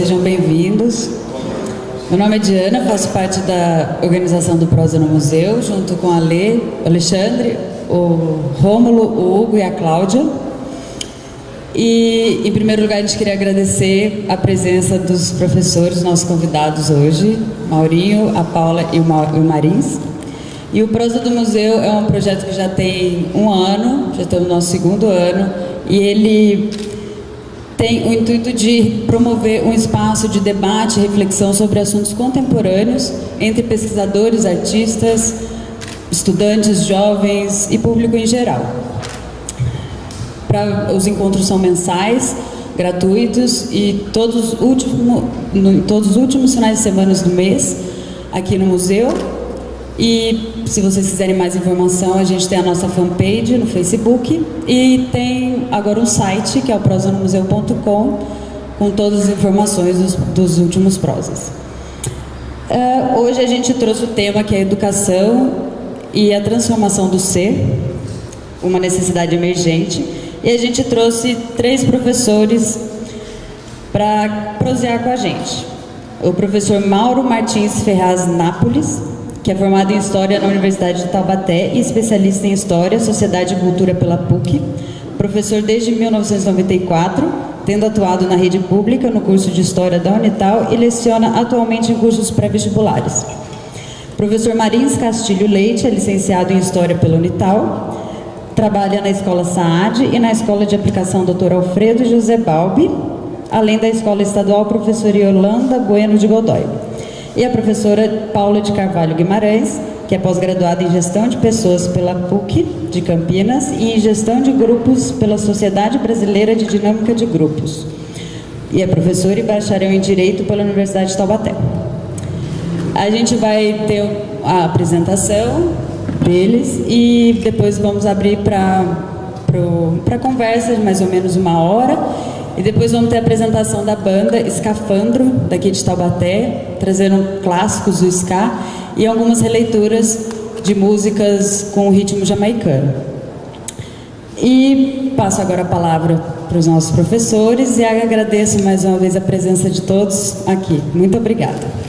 sejam bem-vindos. Meu nome é Diana, faço parte da organização do Prosa no Museu, junto com a Lê, o Alexandre, o Rômulo, o Hugo e a Cláudia. E, em primeiro lugar, a gente queria agradecer a presença dos professores, nossos convidados hoje, Maurinho, a Paula e o Marins. E o Prosa do Museu é um projeto que já tem um ano, já estamos no nosso segundo ano, e ele tem o intuito de promover um espaço de debate e reflexão sobre assuntos contemporâneos entre pesquisadores, artistas, estudantes, jovens e público em geral. Os encontros são mensais, gratuitos e todos os últimos finais de semana do mês aqui no museu. E se vocês quiserem mais informação, a gente tem a nossa fanpage no Facebook e tem agora um site que é o prosanomuseu.com com todas as informações dos últimos prosas. Hoje a gente trouxe o tema que é a educação e a transformação do ser, uma necessidade emergente, e a gente trouxe 3 professores para prosear com a gente. O professor Mauro Martins Ferraz Nápoles, que é formado em História na Universidade de Taubaté e especialista em História, Sociedade e Cultura pela PUC, professor desde 1994, tendo atuado na rede pública no curso de História da Unital e leciona atualmente em cursos pré-vestibulares. Professor Marins Castilho Leite é licenciado em História pela Unital, trabalha na Escola Saad e na Escola de Aplicação Dr. Alfredo José Balbi, além da Escola Estadual Professora Yolanda Bueno de Godoy. E a professora Paula de Carvalho Guimarães, que é pós-graduada em Gestão de Pessoas pela PUC de Campinas e em Gestão de Grupos pela Sociedade Brasileira de Dinâmica de Grupos. E é professora e bacharel em Direito pela Universidade de Taubaté. A gente vai ter a apresentação deles e depois vamos abrir para conversa de mais ou menos 1 hora. E depois vamos ter a apresentação da banda Escafandro, daqui de Taubaté, trazendo clássicos do ska e algumas releituras de músicas com ritmo jamaicano. E passo agora a palavra para os nossos professores e agradeço mais uma vez a presença de todos aqui. Muito obrigada.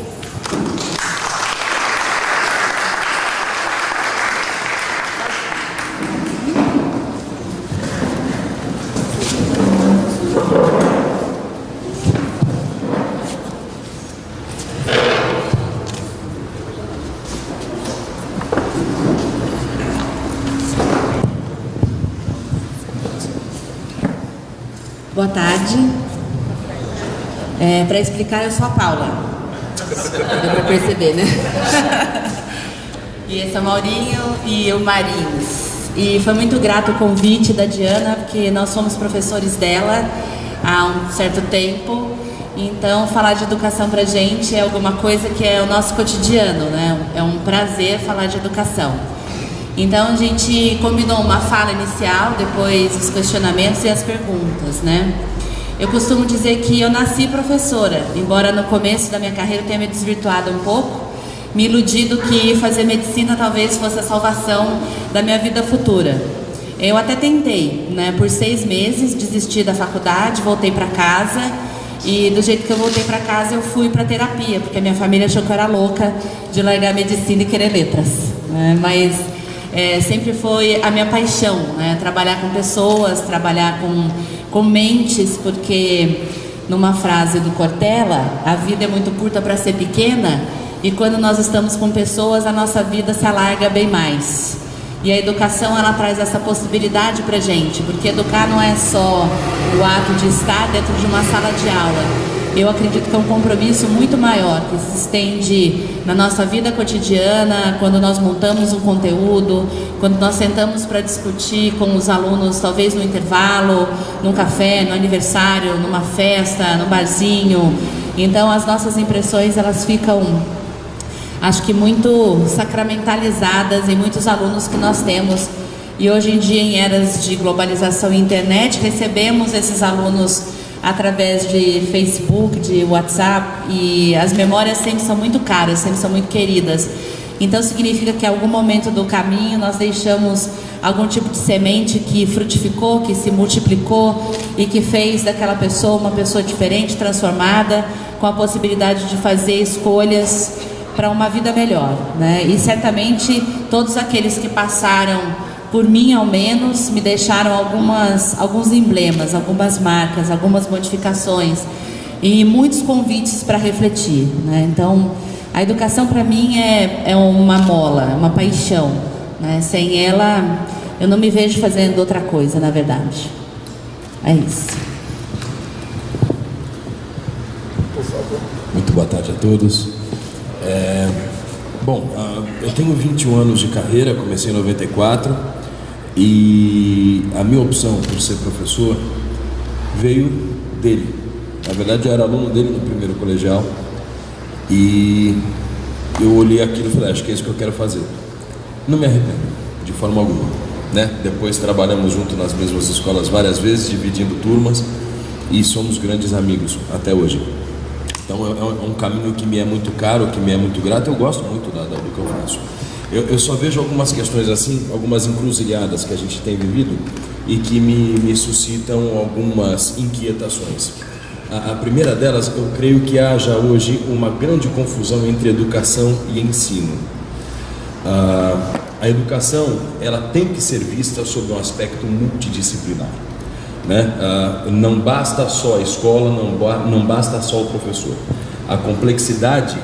Boa tarde. Para explicar, eu sou a Paula. Deu para perceber, né? E esse é o Maurinho e o Marins. E foi muito grato o convite da Diana, porque nós somos professores dela há um certo tempo. Então, falar de educação para a gente é alguma coisa que é o nosso cotidiano, né? É um prazer falar de educação. Então a gente combinou uma fala inicial, depois os questionamentos e as perguntas, né? Eu costumo dizer que eu nasci professora, embora no começo da minha carreira eu tenha me desvirtuado um pouco, me iludido que fazer medicina talvez fosse a salvação da minha vida futura. Eu até tentei, né? Por 6 meses, desisti da faculdade, voltei para casa e do jeito que eu voltei para casa eu fui para terapia, porque a minha família achou que eu era louca de largar a medicina e querer letras, né? Mas sempre foi a minha paixão, né? Trabalhar com pessoas, trabalhar com mentes, porque numa frase do Cortella, a vida é muito curta para ser pequena e quando nós estamos com pessoas, a nossa vida se alarga bem mais. E a educação, ela traz essa possibilidade para a gente, porque educar não é só o ato de estar dentro de uma sala de aula. Eu acredito que é um compromisso muito maior, que se estende na nossa vida cotidiana, quando nós montamos um conteúdo, quando nós sentamos para discutir com os alunos, talvez no intervalo, num café, no aniversário, numa festa, no barzinho. Então, as nossas impressões, elas ficam, acho que muito sacramentalizadas em muitos alunos que nós temos. E hoje em dia, em eras de globalização e internet, recebemos esses alunos através de Facebook, de WhatsApp, e as memórias sempre são muito caras, sempre são muito queridas. Então significa que em algum momento do caminho nós deixamos algum tipo de semente que frutificou, que se multiplicou e que fez daquela pessoa uma pessoa diferente, transformada, com a possibilidade de fazer escolhas para uma vida melhor, né? E certamente todos aqueles que passaram por mim, ao menos, me deixaram alguns emblemas, algumas marcas, algumas modificações e muitos convites para refletir, né? Então, a educação para mim é uma mola, uma paixão, né? Sem ela, eu não me vejo fazendo outra coisa, na verdade. É isso. Muito boa tarde a todos. Eu tenho 21 anos de carreira, comecei em 94 e a minha opção por ser professor veio dele. Na verdade, eu era aluno dele no primeiro colegial e eu olhei aquilo e falei, acho que é isso que eu quero fazer. Não me arrependo, de forma alguma, né? Depois trabalhamos junto nas mesmas escolas várias vezes, dividindo turmas e somos grandes amigos até hoje. Então é um caminho que me é muito caro, que me é muito grato. Eu gosto muito do que eu faço. Eu só vejo algumas questões assim, algumas encruzilhadas que a gente tem vivido e que me suscitam algumas inquietações. A primeira delas, eu creio que haja hoje uma grande confusão entre educação e ensino. A educação, ela tem que ser vista sob um aspecto multidisciplinar, né? Não basta só a escola, não basta só o professor. A complexidade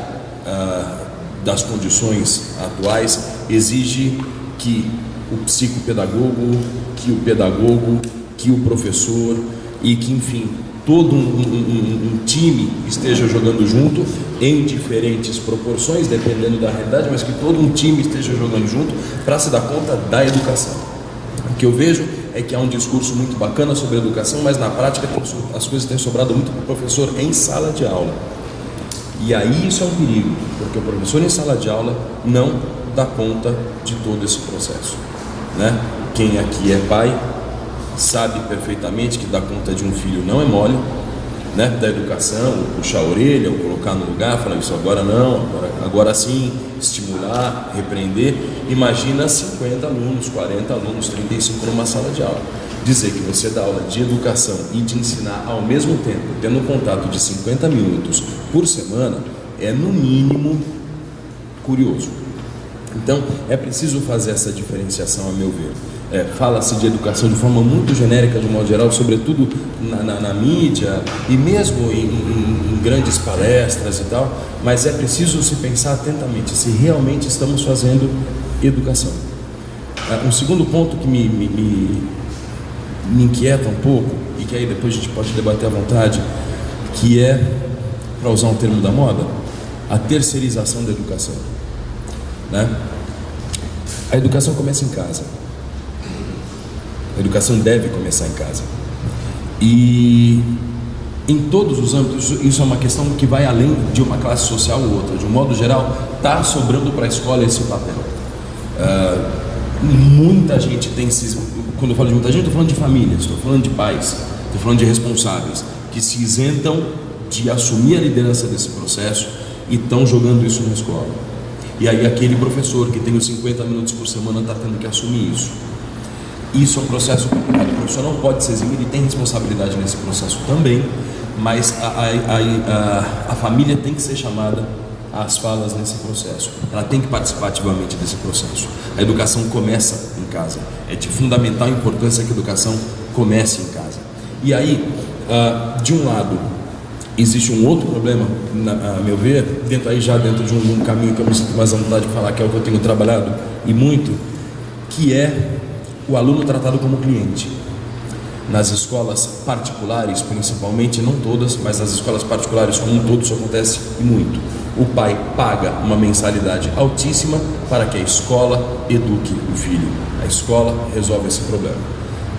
das condições atuais exige que o psicopedagogo, que o pedagogo, que o professor e que, enfim, todo um time esteja jogando junto em diferentes proporções, dependendo da realidade, mas que todo um time esteja jogando junto para se dar conta da educação. O que eu vejo é que há um discurso muito bacana sobre educação, mas na prática as coisas têm sobrado muito para o professor em sala de aula. E aí isso é um perigo, porque o professor em sala de aula não dá conta de todo esse processo, né? Quem aqui é pai sabe perfeitamente que dar conta de um filho não é mole, né? Da educação, puxar a orelha, ou colocar no lugar, falar isso agora não, agora sim, estimular, repreender. Imagina 50 alunos, 40 alunos, 35 numa sala de aula. Dizer que você dá aula de educação e de ensinar ao mesmo tempo, tendo um contato de 50 minutos por semana, é no mínimo curioso. Então, é preciso fazer essa diferenciação, a meu ver. Fala-se de educação de forma muito genérica, de um modo geral, sobretudo na mídia e mesmo em grandes palestras e tal, mas é preciso se pensar atentamente se realmente estamos fazendo educação. Um segundo ponto que me inquieta um pouco, e que aí depois a gente pode debater à vontade, que é, para usar um termo da moda, a terceirização da educação, né? A educação começa em casa. A educação deve começar em casa. E em todos os âmbitos, isso é uma questão que vai além de uma classe social ou outra. De um modo geral, está sobrando para a escola esse papel. Muita gente tem quando eu falo de muita gente, estou falando de famílias, estou falando de pais, estou falando de responsáveis que se isentam de assumir a liderança desse processo e estão jogando isso na escola. E aí aquele professor que tem os 50 minutos por semana está tendo que assumir isso. Isso é um processo complicado. O professor não pode se eximir, ele tem responsabilidade nesse processo também, mas a família tem que ser chamada às falas nesse processo. Ela tem que participar ativamente desse processo. A educação começa em casa. É de fundamental importância que a educação comece em casa. E aí, de um lado, existe um outro problema, a meu ver, dentro de um caminho que eu me sinto mais à vontade de falar, que é o que eu tenho trabalhado e muito, que é o aluno tratado como cliente. Nas escolas particulares, principalmente, não todas, mas nas escolas particulares como um todo, isso acontece muito. O pai paga uma mensalidade altíssima para que a escola eduque o filho. A escola resolve esse problema,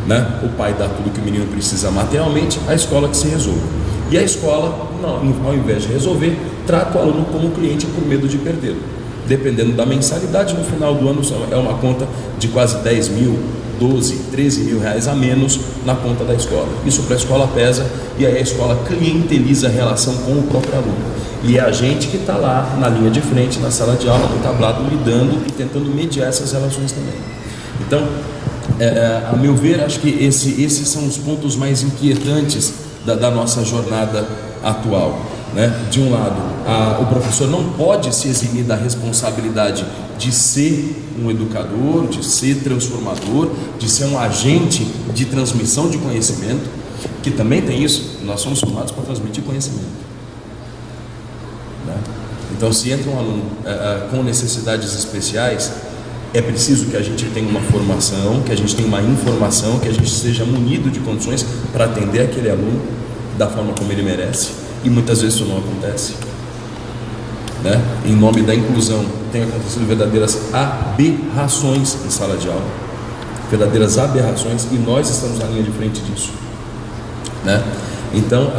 né? O pai dá tudo que o menino precisa materialmente, a escola que se resolve. E a escola, não, ao invés de resolver, trata o aluno como cliente por medo de perdê-lo. Dependendo da mensalidade, no final do ano é uma conta de quase 10 mil, 12, 13 mil reais a menos na conta da escola. Isso para a escola pesa, e aí a escola clienteliza a relação com o próprio aluno. E é a gente que está lá na linha de frente, na sala de aula, no tablado, lidando e tentando mediar essas relações também. Então, A meu ver, acho que esses são os pontos mais inquietantes da nossa jornada atual, né? De um lado, o professor não pode se eximir da responsabilidade de ser um educador, de ser transformador, de ser um agente de transmissão de conhecimento, que também tem isso. Nós somos formados para transmitir conhecimento, né? Então, se entra um aluno com necessidades especiais, é preciso que a gente tenha uma formação, que a gente tenha uma informação, que a gente seja munido de condições para atender aquele aluno da forma como ele merece, e muitas vezes isso não acontece, né? Em nome da inclusão, tem acontecido verdadeiras aberrações em sala de aula, verdadeiras aberrações, e nós estamos na linha de frente disso, né? Então,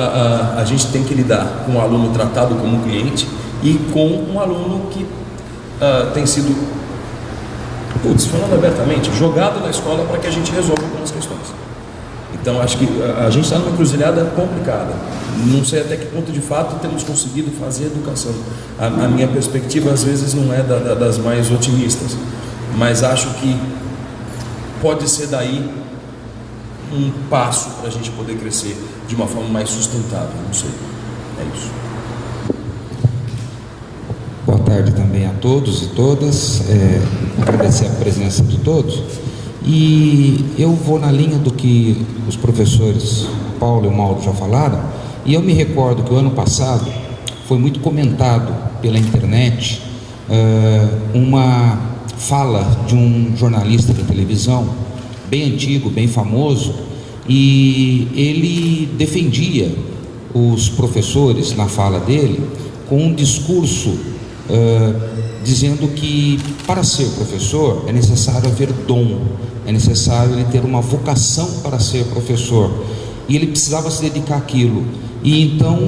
a gente tem que lidar com um aluno tratado como um cliente e com um aluno que tem sido, falando abertamente, jogado na escola para que a gente resolva algumas questões. Então, acho que a gente está numa encruzilhada complicada. Não sei até que ponto, de fato, temos conseguido fazer educação. A minha perspectiva, às vezes, não é das mais otimistas, mas acho que pode ser daí um passo para a gente poder crescer de uma forma mais sustentável. Não sei. É isso. Boa tarde também a todos e todas. Agradecer a presença de todos. E eu vou na linha do que os professores Paulo e o Mauro já falaram, e eu me recordo que o ano passado foi muito comentado pela internet uma fala de um jornalista da televisão, bem antigo, bem famoso, e ele defendia os professores na fala dele com um discurso dizendo que para ser professor é necessário haver dom, é necessário ele ter uma vocação para ser professor, e ele precisava se dedicar àquilo, e então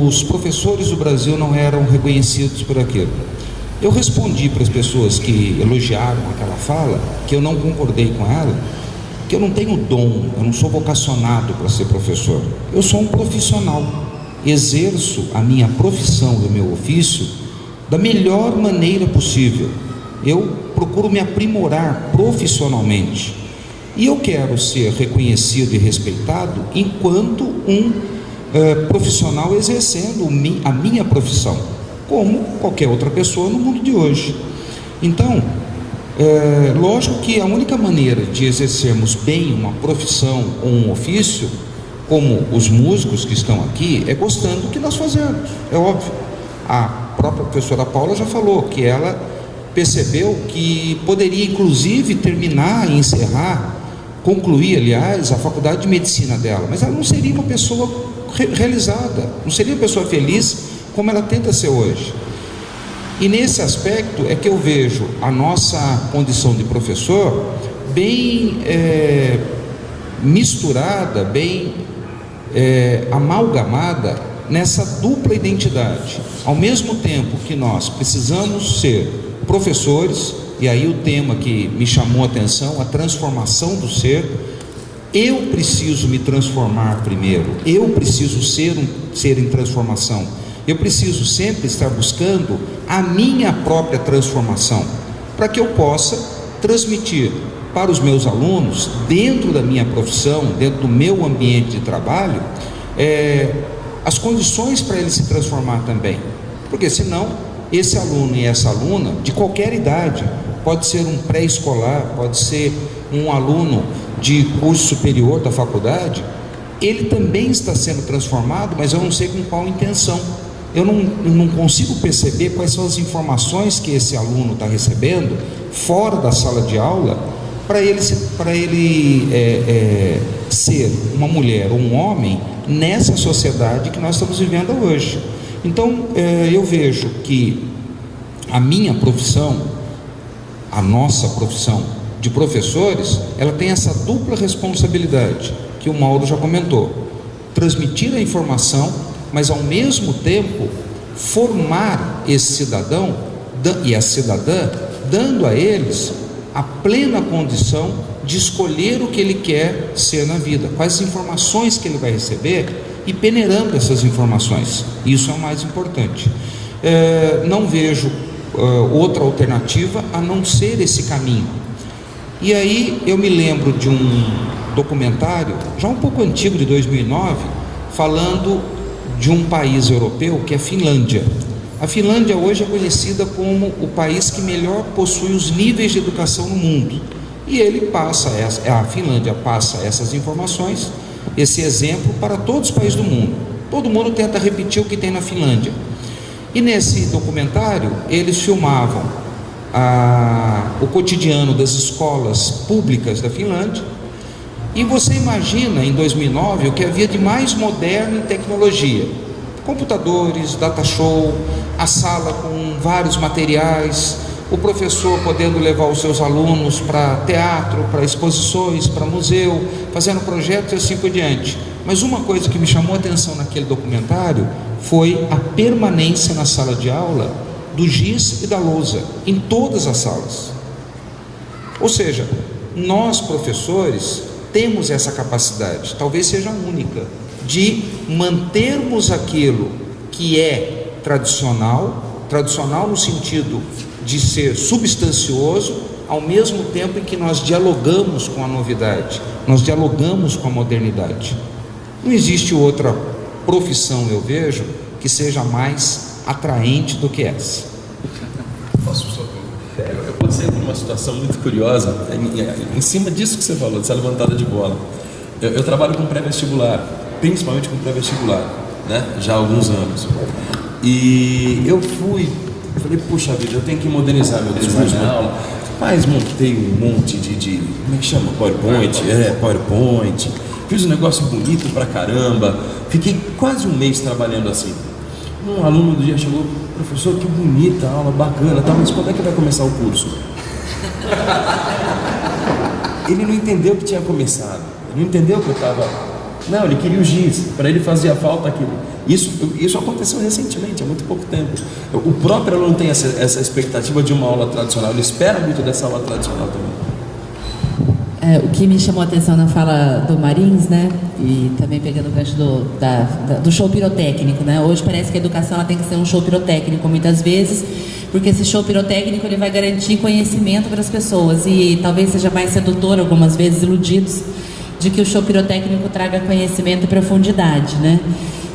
os professores do Brasil não eram reconhecidos por aquilo. Eu respondi para as pessoas que elogiaram aquela fala, que eu não concordei com ela, que eu não tenho dom, eu não sou vocacionado para ser professor, eu sou um profissional, exerço a minha profissão, o meu ofício da melhor maneira possível. Eu procuro me aprimorar profissionalmente, e eu quero ser reconhecido e respeitado enquanto um profissional exercendo a minha profissão, como qualquer outra pessoa no mundo de hoje. Então, lógico que a única maneira de exercermos bem uma profissão ou um ofício, como os músicos que estão aqui, é gostando do que nós fazemos, é óbvio. A própria professora Paula já falou que ela percebeu que poderia inclusive terminar e encerrar, concluir, aliás, a faculdade de medicina dela, mas ela não seria uma pessoa realizada, não seria uma pessoa feliz como ela tenta ser hoje. E nesse aspecto é que eu vejo a nossa condição de professor bem misturada, bem amalgamada nessa dupla identidade. Ao mesmo tempo que nós precisamos ser professores, e aí o tema que me chamou a atenção, a transformação do ser, eu preciso me transformar primeiro, eu preciso ser em transformação, eu preciso sempre estar buscando a minha própria transformação, para que eu possa transmitir para os meus alunos, dentro da minha profissão, dentro do meu ambiente de trabalho, as condições para ele se transformar também, porque senão esse aluno e essa aluna de qualquer idade, pode ser um pré-escolar, pode ser um aluno de curso superior da faculdade, ele também está sendo transformado, mas eu não sei com qual intenção. Eu não consigo perceber quais são as informações que esse aluno está recebendo fora da sala de aula, para ele ser uma mulher ou um homem nessa sociedade que nós estamos vivendo hoje. Então eu vejo que a minha profissão, a nossa profissão de professores, ela tem essa dupla responsabilidade que o Mauro já comentou: transmitir a informação, mas ao mesmo tempo formar esse cidadão e a cidadã, dando a eles a plena condição de escolher o que ele quer ser na vida, quais informações que ele vai receber, e peneirando essas informações. Isso é o mais importante. Não vejo outra alternativa a não ser esse caminho. E aí eu me lembro de um documentário, já um pouco antigo, de 2009, falando de um país europeu que é a Finlândia. A Finlândia hoje é conhecida como o país que melhor possui os níveis de educação no mundo. E a Finlândia passa essas informações, esse exemplo, para todos os países do mundo. Todo mundo tenta repetir o que tem na Finlândia. E nesse documentário eles filmavam o cotidiano das escolas públicas da Finlândia. E você imagina, em 2009, o que havia de mais moderno em tecnologia: computadores, data show, a sala com vários materiais, o professor podendo levar os seus alunos para teatro, para exposições, para museu, fazendo projetos e assim por diante. Mas uma coisa que me chamou a atenção naquele documentário foi a permanência na sala de aula do giz e da lousa, em todas as salas. Ou seja, nós professores temos essa capacidade, talvez seja a única, de mantermos aquilo que é tradicional no sentido de ser substancioso, ao mesmo tempo em que nós dialogamos com a novidade, nós dialogamos com a modernidade. Não existe outra profissão, eu vejo, que seja mais atraente do que essa. Eu passei por uma situação muito curiosa, em cima disso que você falou, dessa levantada de bola. Eu trabalho com pré-vestibular, principalmente com pré-vestibular, né? Já há alguns anos. E eu falei, puxa vida, eu tenho que modernizar meu discurso na aula. Mas montei um monte de como é que chama? PowerPoint. Fiz um negócio bonito pra caramba. Fiquei quase um mês trabalhando assim. Um aluno do dia chegou: professor, que bonita a aula, bacana, tá, mas quando é que vai começar o curso? Ele não entendeu que tinha começado. Ele não entendeu que eu estava... Não, ele queria o giz. Para ele fazia falta aquilo. Isso aconteceu recentemente, há muito pouco tempo. O próprio aluno tem essa expectativa de uma aula tradicional. Ele espera muito dessa aula tradicional também. O que me chamou a atenção na fala do Marins, né, e também pegando o gancho do show pirotécnico, né, hoje parece que a educação ela tem que ser um show pirotécnico muitas vezes, porque esse show pirotécnico ele vai garantir conhecimento para as pessoas, e talvez seja mais sedutor algumas vezes, iludidos, de que o show pirotécnico traga conhecimento e profundidade, né.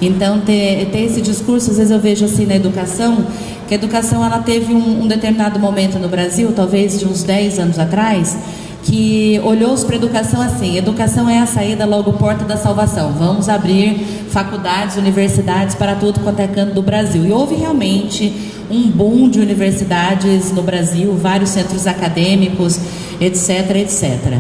Então ter esse discurso, às vezes eu vejo assim na educação, que a educação ela teve um determinado momento no Brasil, talvez de uns 10 anos atrás, que olhou-se para a educação assim: educação é a saída, logo porta da salvação, vamos abrir faculdades, universidades para tudo quanto é canto do Brasil. E houve realmente um boom de universidades no Brasil, vários centros acadêmicos, etc, etc.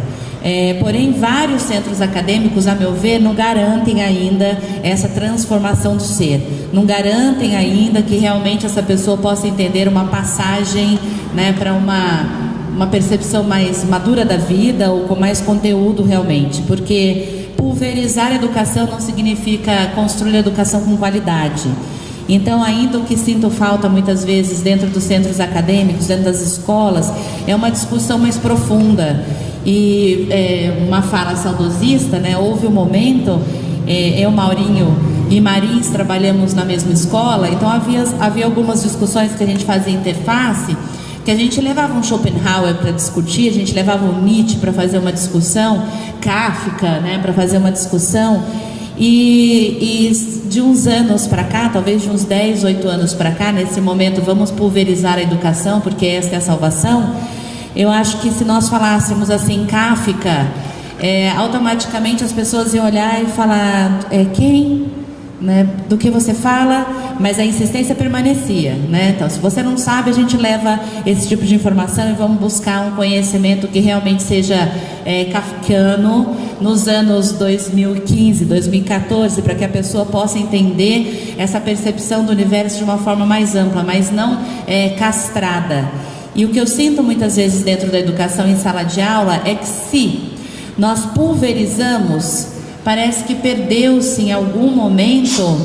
Porém, vários centros acadêmicos, a meu ver, não garantem ainda essa transformação do ser, não garantem ainda que realmente essa pessoa possa entender uma passagem, né, para uma percepção mais madura da vida, ou com mais conteúdo realmente, porque pulverizar a educação não significa construir a educação com qualidade. Então, ainda o que sinto falta muitas vezes dentro dos centros acadêmicos, dentro das escolas, é uma discussão mais profunda. E uma fala saudosista, né? Houve um momento, eu, Maurinho e Marins trabalhamos na mesma escola, então havia algumas discussões que a gente fazia interface, que a gente levava um Schopenhauer para discutir, a gente levava um Nietzsche para fazer uma discussão, Kafka, né, para fazer uma discussão, e de uns anos para cá, talvez de uns 10, 8 anos para cá, nesse momento vamos pulverizar a educação, porque esta é a salvação. Eu acho que se nós falássemos assim, Kafka, automaticamente as pessoas iam olhar e falar, quem? Né, do que você fala, mas a insistência permanecia, né? Então, se você não sabe, a gente leva esse tipo de informação e vamos buscar um conhecimento que realmente seja kafkiano nos anos 2015, 2014, para que a pessoa possa entender essa percepção do universo de uma forma mais ampla, mas não castrada. E o que eu sinto muitas vezes dentro da educação em sala de aula é que se nós pulverizamos, parece que perdeu-se em algum momento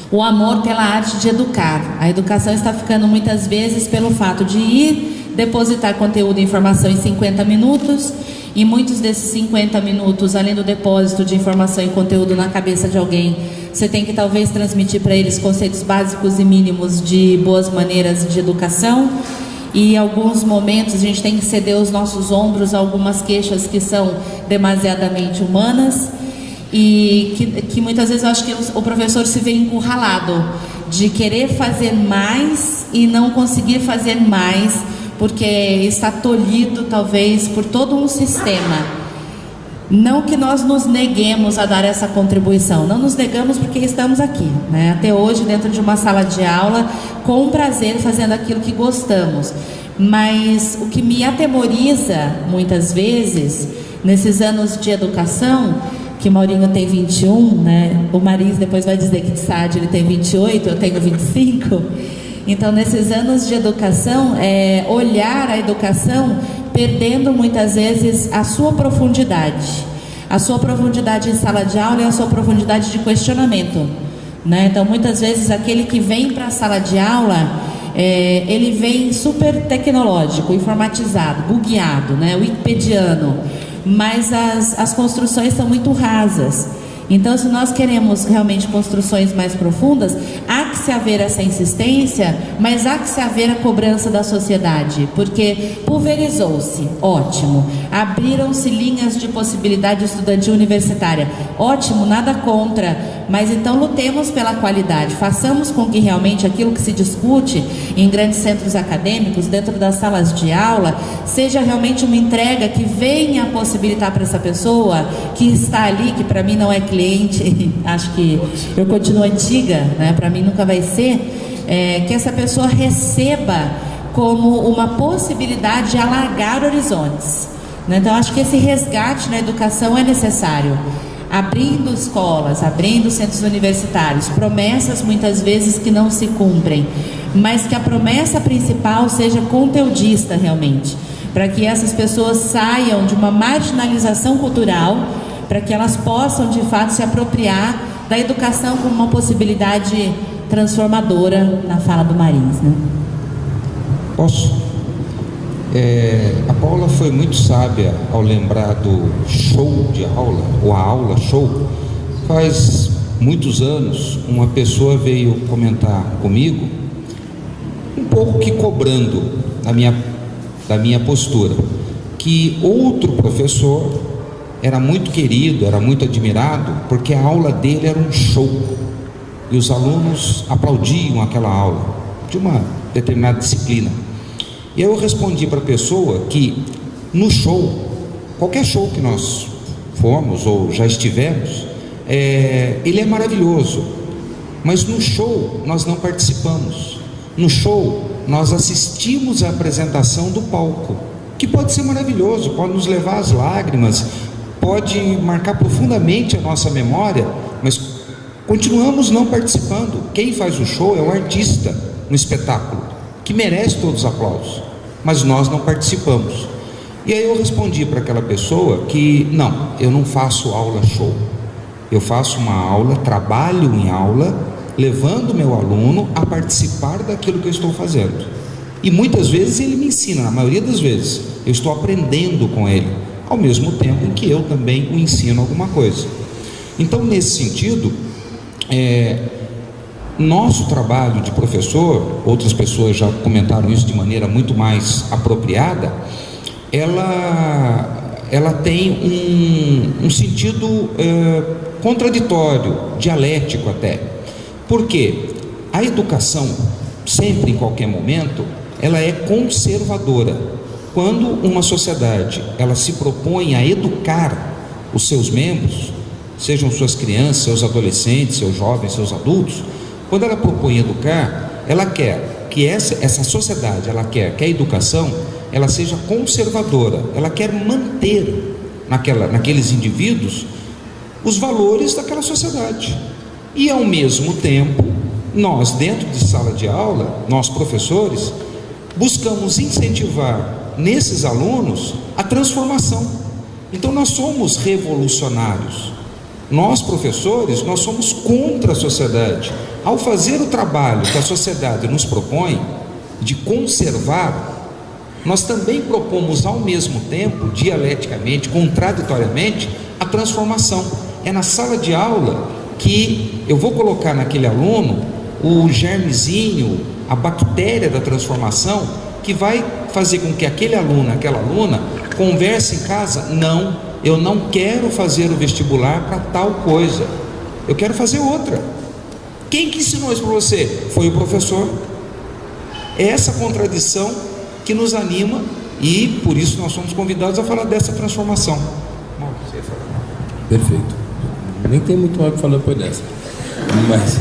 o amor pela arte de educar. A educação está ficando muitas vezes pelo fato de ir depositar conteúdo e informação em 50 minutos, e muitos desses 50 minutos, além do depósito de informação e conteúdo na cabeça de alguém, você tem que talvez transmitir para eles conceitos básicos e mínimos de boas maneiras de educação. e em alguns momentos a gente tem que ceder os nossos ombros a algumas queixas que são demasiadamente humanas, e que muitas vezes eu acho que o professor se vê encurralado de querer fazer mais e não conseguir fazer mais, porque está tolhido talvez por todo um sistema. Não que nós nos neguemos a dar essa contribuição, não nos negamos porque estamos aqui, né? Até hoje dentro de uma sala de aula, com prazer, fazendo aquilo que gostamos. Mas o que me atemoriza muitas vezes, nesses anos de educação, que o Maurinho tem 21, né? O Marins depois vai dizer que de SAD ele tem 28, eu tenho 25. Então, nesses anos de educação, olhar a educação perdendo muitas vezes a sua profundidade em sala de aula e a sua profundidade de questionamento, né? Então, muitas vezes aquele que vem para a sala de aula, ele vem super tecnológico, informatizado, bugueado, né? Wikipediano, mas as construções são muito rasas. Então, se nós queremos realmente construções mais profundas, há que se haver essa insistência, mas há que se haver a cobrança da sociedade, porque pulverizou-se, ótimo, abriram-se linhas de possibilidade estudantil universitária, ótimo, nada contra, mas então lutemos pela qualidade, façamos com que realmente aquilo que se discute em grandes centros acadêmicos, dentro das salas de aula, seja realmente uma entrega que venha a possibilitar para essa pessoa que está ali, que para mim não é cliente, acho que eu continuo antiga, né? Para mim nunca vai ser, que essa pessoa receba como uma possibilidade de alargar horizontes, né? Então acho que esse resgate na educação é necessário, abrindo escolas, abrindo centros universitários, promessas muitas vezes que não se cumprem, mas que a promessa principal seja conteudista realmente, para que essas pessoas saiam de uma marginalização cultural, para que elas possam de fato se apropriar da educação como uma possibilidade transformadora, na fala do Marins, né? Posso? A Paula foi muito sábia ao lembrar do show de aula, ou a aula show. Faz muitos anos, uma pessoa veio comentar comigo, um pouco que cobrando da minha postura, que outro professor era muito querido, era muito admirado, porque a aula dele era um show, e os alunos aplaudiam aquela aula, de uma determinada disciplina. E eu respondi para a pessoa que no show, qualquer show que nós fomos ou já estivemos, ele é maravilhoso, mas no show nós não participamos. No show nós assistimos à apresentação do palco, que pode ser maravilhoso, pode nos levar às lágrimas, pode marcar profundamente a nossa memória, mas continuamos não participando. Quem faz o show é o artista no espetáculo, que merece todos os aplausos, mas nós não participamos. E aí eu respondi para aquela pessoa que não, eu não faço aula show, eu faço uma aula, trabalho em aula, levando meu aluno a participar daquilo que eu estou fazendo, e muitas vezes ele me ensina, na maioria das vezes eu estou aprendendo com ele, ao mesmo tempo em que eu também o ensino alguma coisa. Então, nesse sentido, nosso trabalho de professor, outras pessoas já comentaram isso de maneira muito mais apropriada, ela tem um sentido contraditório, dialético até, porque a educação, sempre, em qualquer momento, ela é conservadora. Quando uma sociedade ela se propõe a educar os seus membros, sejam suas crianças, seus adolescentes, seus jovens, seus adultos, quando ela propõe educar, ela quer que essa sociedade, ela quer que a educação ela seja conservadora, ela quer manter naqueles indivíduos os valores daquela sociedade. E ao mesmo tempo, nós dentro de sala de aula, nós professores, buscamos incentivar nesses alunos a transformação. Então nós somos revolucionários, nós professores, nós somos contra a sociedade. Ao fazer o trabalho que a sociedade nos propõe de conservar, nós também propomos ao mesmo tempo, dialeticamente, contraditoriamente, a transformação. É na sala de aula que eu vou colocar naquele aluno o germezinho, a bactéria da transformação, que vai fazer com que aquele aluno, aquela aluna, converse em casa: não, eu não quero fazer o vestibular para tal coisa, eu quero fazer outra. Quem que ensinou isso para você? Foi o professor. É essa contradição que nos anima, e por isso nós somos convidados a falar dessa transformação. Perfeito. Nem tem muito mais para falar depois dessa. Mas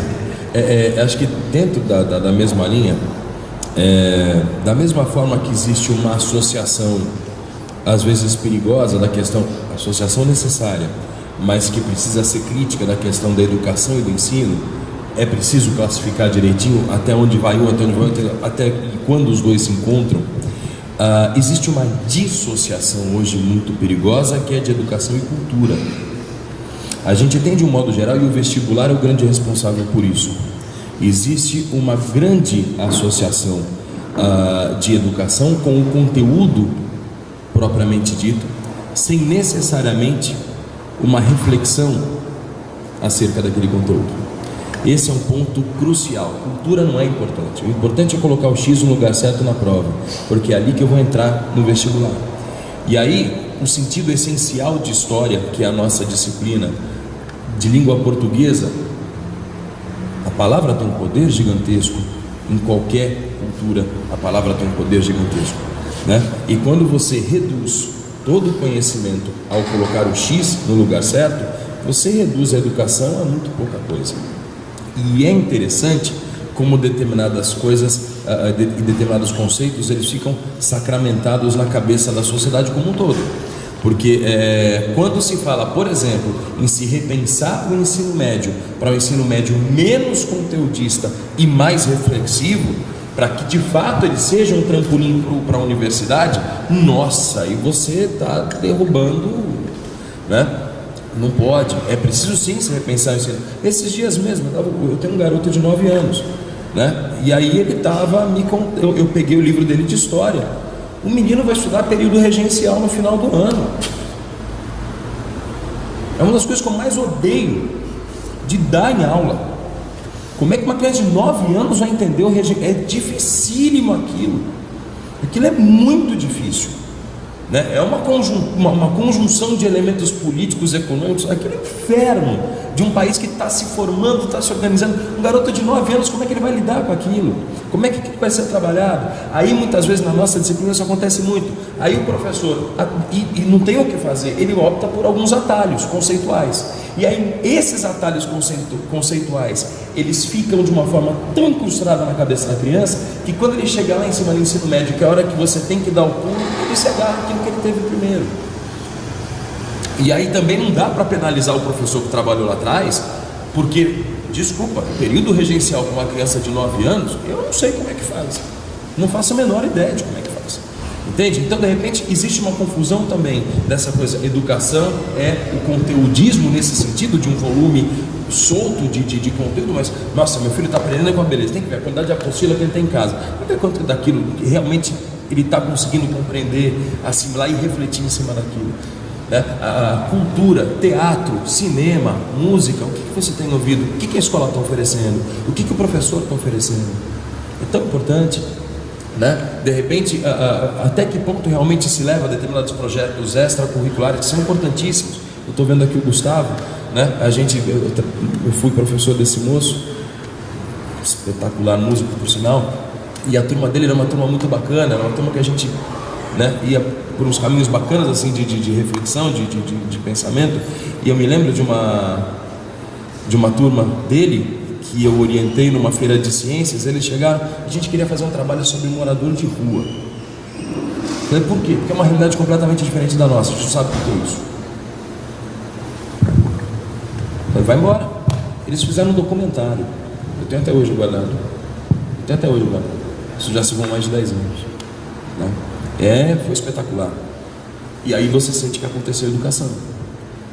acho que dentro da mesma linha, da mesma forma que existe uma associação, às vezes perigosa, da questão, associação necessária, mas que precisa ser crítica da questão da educação e do ensino, é preciso classificar direitinho até onde vai um, até onde vai outro, até quando os dois se encontram. Existe uma dissociação hoje muito perigosa, que é de educação e cultura. A gente tem de um modo geral, e o vestibular é o grande responsável por isso. Existe uma grande associação de educação com o conteúdo propriamente dito, sem necessariamente uma reflexão acerca daquele conteúdo. Esse é um ponto crucial. Cultura não é importante. O importante é colocar o X no lugar certo na prova, porque é ali que eu vou entrar no vestibular. E aí, o sentido essencial de história, que é a nossa disciplina de língua portuguesa, a palavra tem um poder gigantesco. Em qualquer cultura, a palavra tem um poder gigantesco, né? E quando você reduz todo o conhecimento ao colocar o X no lugar certo, você reduz a educação a muito pouca coisa. E é interessante como determinadas coisas e determinados conceitos, eles ficam sacramentados na cabeça da sociedade como um todo. Porque quando se fala, por exemplo, em se repensar o ensino médio para um ensino médio menos conteudista e mais reflexivo, para que de fato ele seja um trampolim para a universidade, nossa, e você está derrubando, né? Não pode, é preciso sim se repensar o ensino. Esses dias mesmo, eu tenho um garoto de 9 anos, né? E aí ele estava eu peguei o livro dele de história. O menino vai estudar período regencial no final do ano. É uma das coisas que eu mais odeio de dar em aula. Como é que uma criança de 9 anos vai entender o regencial? É dificílimo aquilo. Aquilo é muito difícil, né? É uma conjunção de elementos políticos, econômicos. Aquilo é um inferno de um país que está se formando, está se organizando. Um garoto de 9 anos, como é que ele vai lidar com aquilo? Como é que aquilo vai ser trabalhado? Aí muitas vezes na nossa disciplina isso acontece muito. Aí o professor, e não tem o que fazer, ele opta por alguns atalhos conceituais. E aí esses atalhos conceituais, eles ficam de uma forma tão incrustada na cabeça da criança, que quando ele chegar lá em cima do ensino médio, que é a hora que você tem que dar o pulo, ele se agarra aquilo que ele teve primeiro. E aí também não dá para penalizar o professor que trabalhou lá atrás, porque, desculpa, período regencial com uma criança de 9 anos, eu não sei como é que faz, não faço a menor ideia de como é que faz, entende? Então de repente existe uma confusão também dessa coisa. Educação é o conteudismo nesse sentido, de um volume solto de conteúdo, mas nossa, meu filho está aprendendo com a beleza, tem que ver a quantidade de apostila que ele tem em casa, tem que ver quanto daquilo que realmente ele está conseguindo compreender, assimilar e refletir em cima daquilo. A cultura, teatro, cinema, música, o que você tem ouvido? O que a escola está oferecendo? O que o professor está oferecendo? É tão importante, né? De repente, até que ponto realmente se leva a determinados projetos extracurriculares que são importantíssimos. Eu estou vendo aqui o Gustavo, né? Eu fui professor desse moço, espetacular músico por sinal, e a turma dele era uma turma muito bacana, era uma turma que a gente, né, ia por uns caminhos bacanas assim de reflexão, de pensamento. E eu me lembro de uma turma dele que eu orientei numa feira de ciências. Eles chegaram, a gente queria fazer um trabalho sobre morador de rua. Eu falei, por quê? Porque é uma realidade completamente diferente da nossa. A gente sabe o que é isso. Eu falei, vai embora. Eles fizeram um documentário. Eu tenho até hoje guardado. Isso já se vão mais de 10 anos, né? Foi espetacular. E aí você sente que aconteceu educação.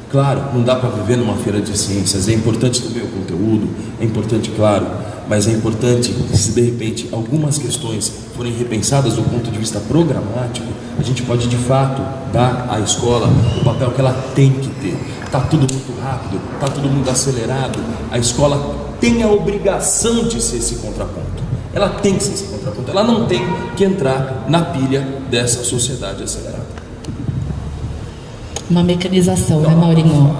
Claro, não dá para viver numa feira de ciências. É importante também o conteúdo, é importante, claro, mas é importante se de repente algumas questões forem repensadas do ponto de vista programático, a gente pode de fato dar à escola o papel que ela tem que ter. Está tudo muito rápido, está tudo muito acelerado. A escola tem a obrigação de ser esse contraponto. Ela tem que ser esse contraponto, ela não tem que entrar na pilha dessa sociedade acelerada. Uma mecanização, né, Maurinho?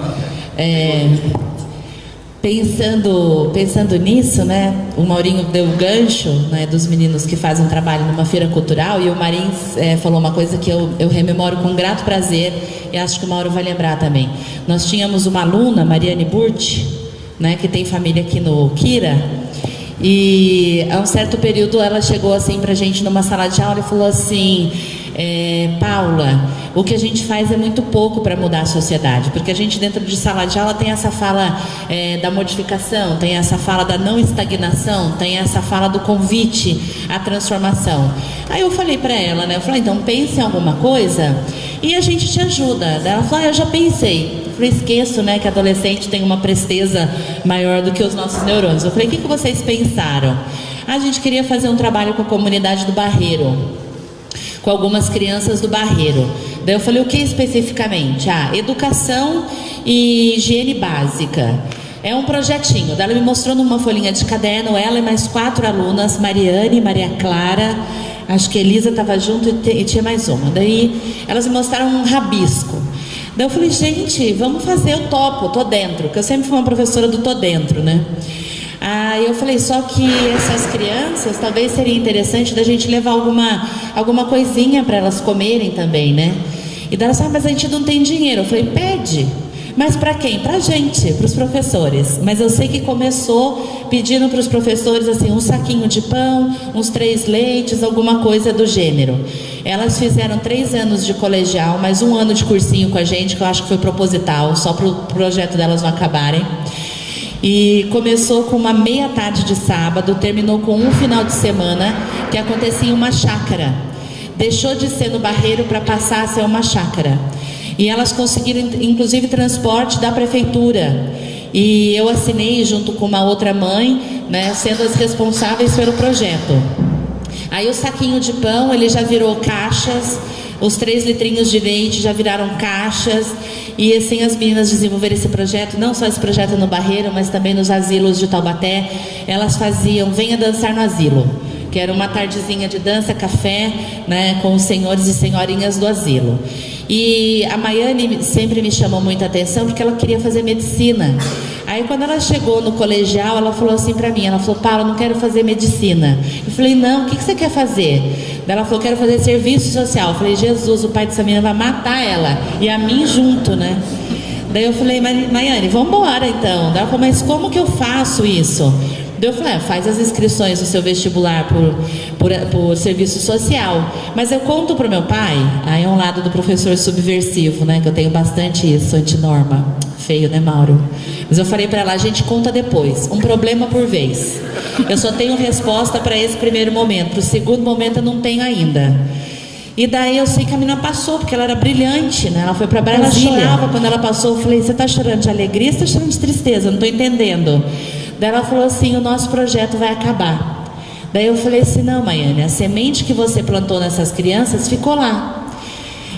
Pensando nisso, né, o Maurinho deu o gancho, né, dos meninos que fazem um trabalho numa feira cultural, e o Marins falou uma coisa que eu rememoro com grato prazer, e acho que o Mauro vai lembrar também. Nós tínhamos uma aluna, Mariane Burti, né, que tem família aqui no Kira, e a um certo período ela chegou assim pra gente numa sala de aula e falou assim: Paula, o que a gente faz é muito pouco para mudar a sociedade, porque a gente dentro de sala de aula tem essa fala da modificação, tem essa fala da não estagnação, tem essa fala do convite à transformação. Aí eu falei para ela, né, eu falei, então pense em alguma coisa e a gente te ajuda. Ela falou, eu já pensei. Eu falei, esqueço, né, que adolescente tem uma presteza maior do que os nossos neurônios. Eu falei, o que vocês pensaram? A gente queria fazer um trabalho com a comunidade do Barreiro, com algumas crianças do Barreiro. Daí eu falei, o que especificamente? Educação e higiene básica. É um projetinho. Daí ela me mostrou numa folhinha de caderno, ela e mais 4 alunas, Mariane, Maria Clara, acho que Elisa estava junto e tinha mais uma. Daí elas me mostraram um rabisco. Daí eu falei, gente, vamos fazer, eu topo, tô dentro, porque eu sempre fui uma professora do tô dentro, né? Aí eu falei, só que essas crianças, talvez seria interessante da gente levar alguma coisinha para elas comerem também, né? E daí elas falaram, mas a gente não tem dinheiro. Eu falei, pede. Mas para quem? Para a gente, para os professores. Mas eu sei que começou pedindo para os professores assim, um saquinho de pão, uns 3 leites, alguma coisa do gênero. Elas fizeram 3 anos de colegial, mais 1 ano de cursinho com a gente, que eu acho que foi proposital, só para o projeto delas não acabarem. E começou com uma meia tarde de sábado, terminou com um final de semana que acontecia em uma chácara. Deixou de ser no Barreiro para passar a ser uma chácara. E elas conseguiram, inclusive, transporte da prefeitura. E eu assinei junto com uma outra mãe, né, sendo as responsáveis pelo projeto. Aí o saquinho de pão, ele já virou caixas, os 3 litrinhos de leite já viraram caixas. E assim as meninas desenvolveram esse projeto, não só esse projeto no Barreiro, mas também nos asilos de Taubaté. Elas faziam Venha Dançar no Asilo, que era uma tardezinha de dança, café, né, com os senhores e senhorinhas do asilo. E a Maiane sempre me chamou muita atenção porque ela queria fazer medicina. Aí quando ela chegou no colegial, ela falou assim pra mim, ela falou, Paula, eu não quero fazer medicina. Eu falei, não, o que você quer fazer? Daí ela falou, quero fazer serviço social. Eu falei, Jesus, o pai dessa menina vai matar ela, e a mim junto, né? Daí eu falei, Maiane, vamos embora então. Daí ela falou, mas como que eu faço isso? Daí eu falei, faz as inscrições no seu vestibular por serviço social. Mas eu conto pro meu pai, aí é um lado do professor subversivo, né? Que eu tenho bastante isso, antinorma. Feio, né, Mauro? Mas eu falei pra ela, a gente conta depois, um problema por vez. Eu só tenho resposta para esse primeiro momento, pro segundo momento eu não tenho ainda. E daí eu sei que a menina passou, porque ela era brilhante, né? Ela foi para Brasília. Ela chorava quando ela passou. Eu falei, você tá chorando de alegria ou você tá chorando de tristeza? Eu não tô entendendo. Daí ela falou assim, o nosso projeto vai acabar. Daí eu falei assim, não, Maiane, a semente que você plantou nessas crianças ficou lá.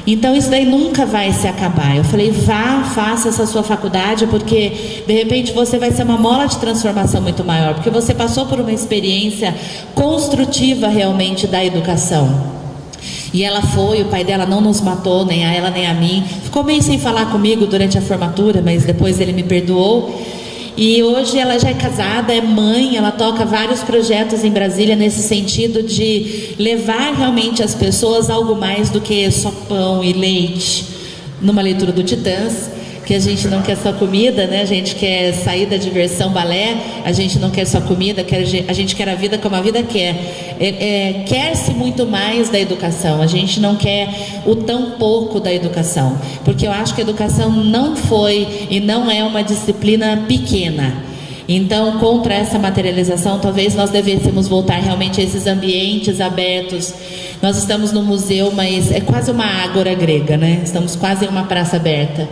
Então isso daí nunca vai se acabar. Eu falei, vá, faça essa sua faculdade, porque de repente você vai ser uma mola de transformação muito maior, porque você passou por uma experiência construtiva realmente da educação. E ela foi, o pai dela não nos matou, nem a ela nem a mim. Ficou meio sem falar comigo durante a formatura, mas depois ele me perdoou. E hoje ela já é casada, é mãe, ela toca vários projetos em Brasília nesse sentido de levar realmente às pessoas algo mais do que só pão e leite. Numa leitura do Titãs, que a gente não quer só comida, né? A gente quer sair da diversão, balé, a gente não quer só comida, a gente quer a vida como a vida quer. Quer-se muito mais da educação, a gente não quer o tão pouco da educação, porque eu acho que a educação não foi e não é uma disciplina pequena. Então, contra essa materialização, talvez nós devêssemos voltar realmente a esses ambientes abertos. Nós estamos no museu, mas é quase uma ágora grega, né? Estamos quase em uma praça aberta.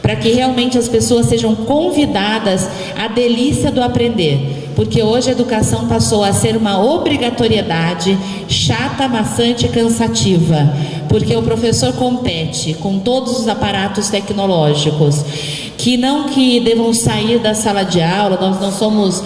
para que realmente as pessoas sejam convidadas à delícia do aprender. Porque hoje a educação passou a ser uma obrigatoriedade chata, maçante e cansativa. Porque o professor compete com todos os aparatos tecnológicos, que não que devam sair da sala de aula. Nós não somos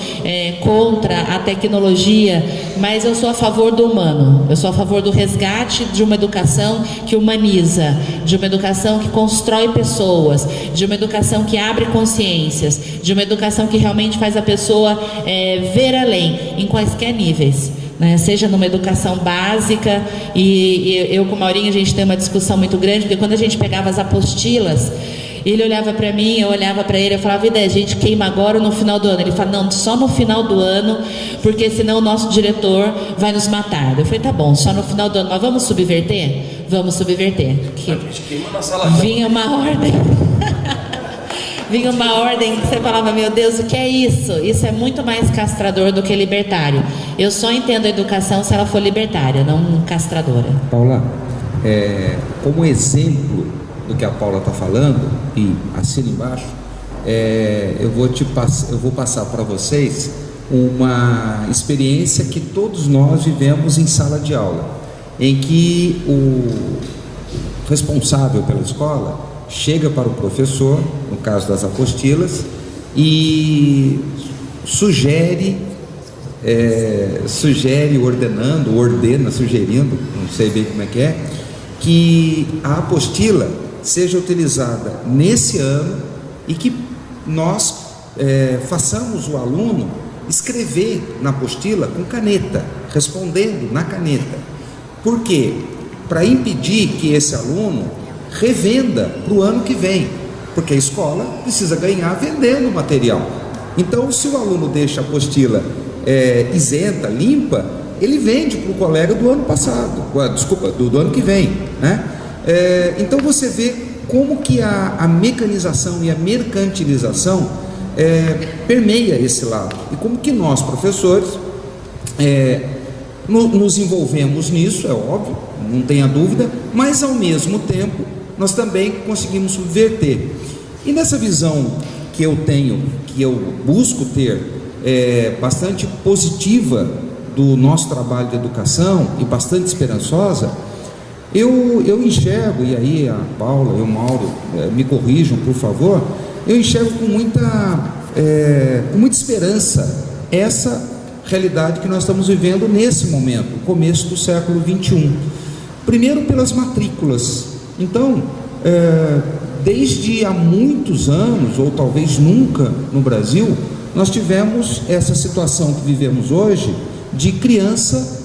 contra a tecnologia, mas eu sou a favor do humano. Eu sou a favor do resgate de uma educação que humaniza, de uma educação que constrói pessoas, de uma educação que abre consciências, de uma educação que realmente faz a pessoa ver além, em quaisquer níveis, né? Seja numa educação básica, e eu com o Maurinho a gente tem uma discussão muito grande, porque quando a gente pegava as apostilas, ele olhava para mim, eu olhava para ele, eu falava: a gente queima agora ou no final do ano? Ele fala: não, só no final do ano, porque senão o nosso diretor vai nos matar. Eu falei: tá bom, só no final do ano, mas vamos subverter? Vamos subverter. A gente queima na sala. Vinha uma ordem. Vinha uma ordem que você falava: meu Deus, o que é isso? Isso é muito mais castrador do que libertário. Eu só entendo a educação se ela for libertária, não castradora. Paula, como exemplo do que a Paula está falando, e assina embaixo, eu vou passar para vocês uma experiência que todos nós vivemos em sala de aula, em que o responsável pela escola chega para o professor, no caso das apostilas, e sugere, sugerindo, não sei bem como é, que a apostila seja utilizada nesse ano e que nós façamos o aluno escrever na apostila com caneta, respondendo na caneta. Por quê? Para impedir que esse aluno revenda para o ano que vem, porque a escola precisa ganhar vendendo o material. Então, se o aluno deixa a apostila isenta, limpa, ele vende para o colega do ano passado, do ano que vem, né? Então você vê como que a mecanização e a mercantilização permeia esse lado, e como que nós, professores, nos envolvemos nisso, é óbvio, não tenha dúvida, mas ao mesmo tempo nós também conseguimos subverter. E nessa visão que eu tenho, que eu busco ter, bastante positiva do nosso trabalho de educação e bastante esperançosa, eu enxergo, e aí a Paula e o Mauro me corrijam, por favor, eu enxergo com muita esperança essa realidade que nós estamos vivendo nesse momento, começo do século XXI. Primeiro pelas matrículas. Então, desde há muitos anos, ou talvez nunca no Brasil, nós tivemos essa situação que vivemos hoje de criança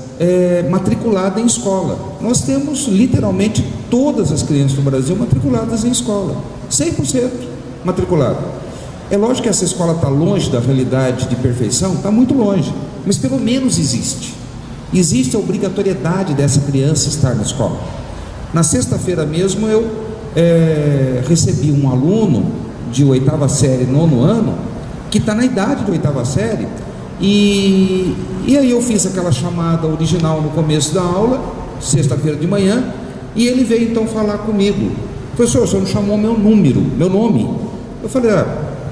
matriculada em escola. Nós temos literalmente todas as crianças do Brasil matriculadas em escola, 100% matriculado. É lógico que essa escola está longe da realidade de perfeição, está muito longe, mas pelo menos existe a obrigatoriedade dessa criança estar na escola. Na sexta-feira mesmo eu recebi um aluno de 8ª série, 9º ano, que está na idade de 8ª série, e aí eu fiz aquela chamada original no começo da aula, sexta-feira de manhã, e ele veio então falar comigo: professor, o senhor não chamou meu nome? Eu falei: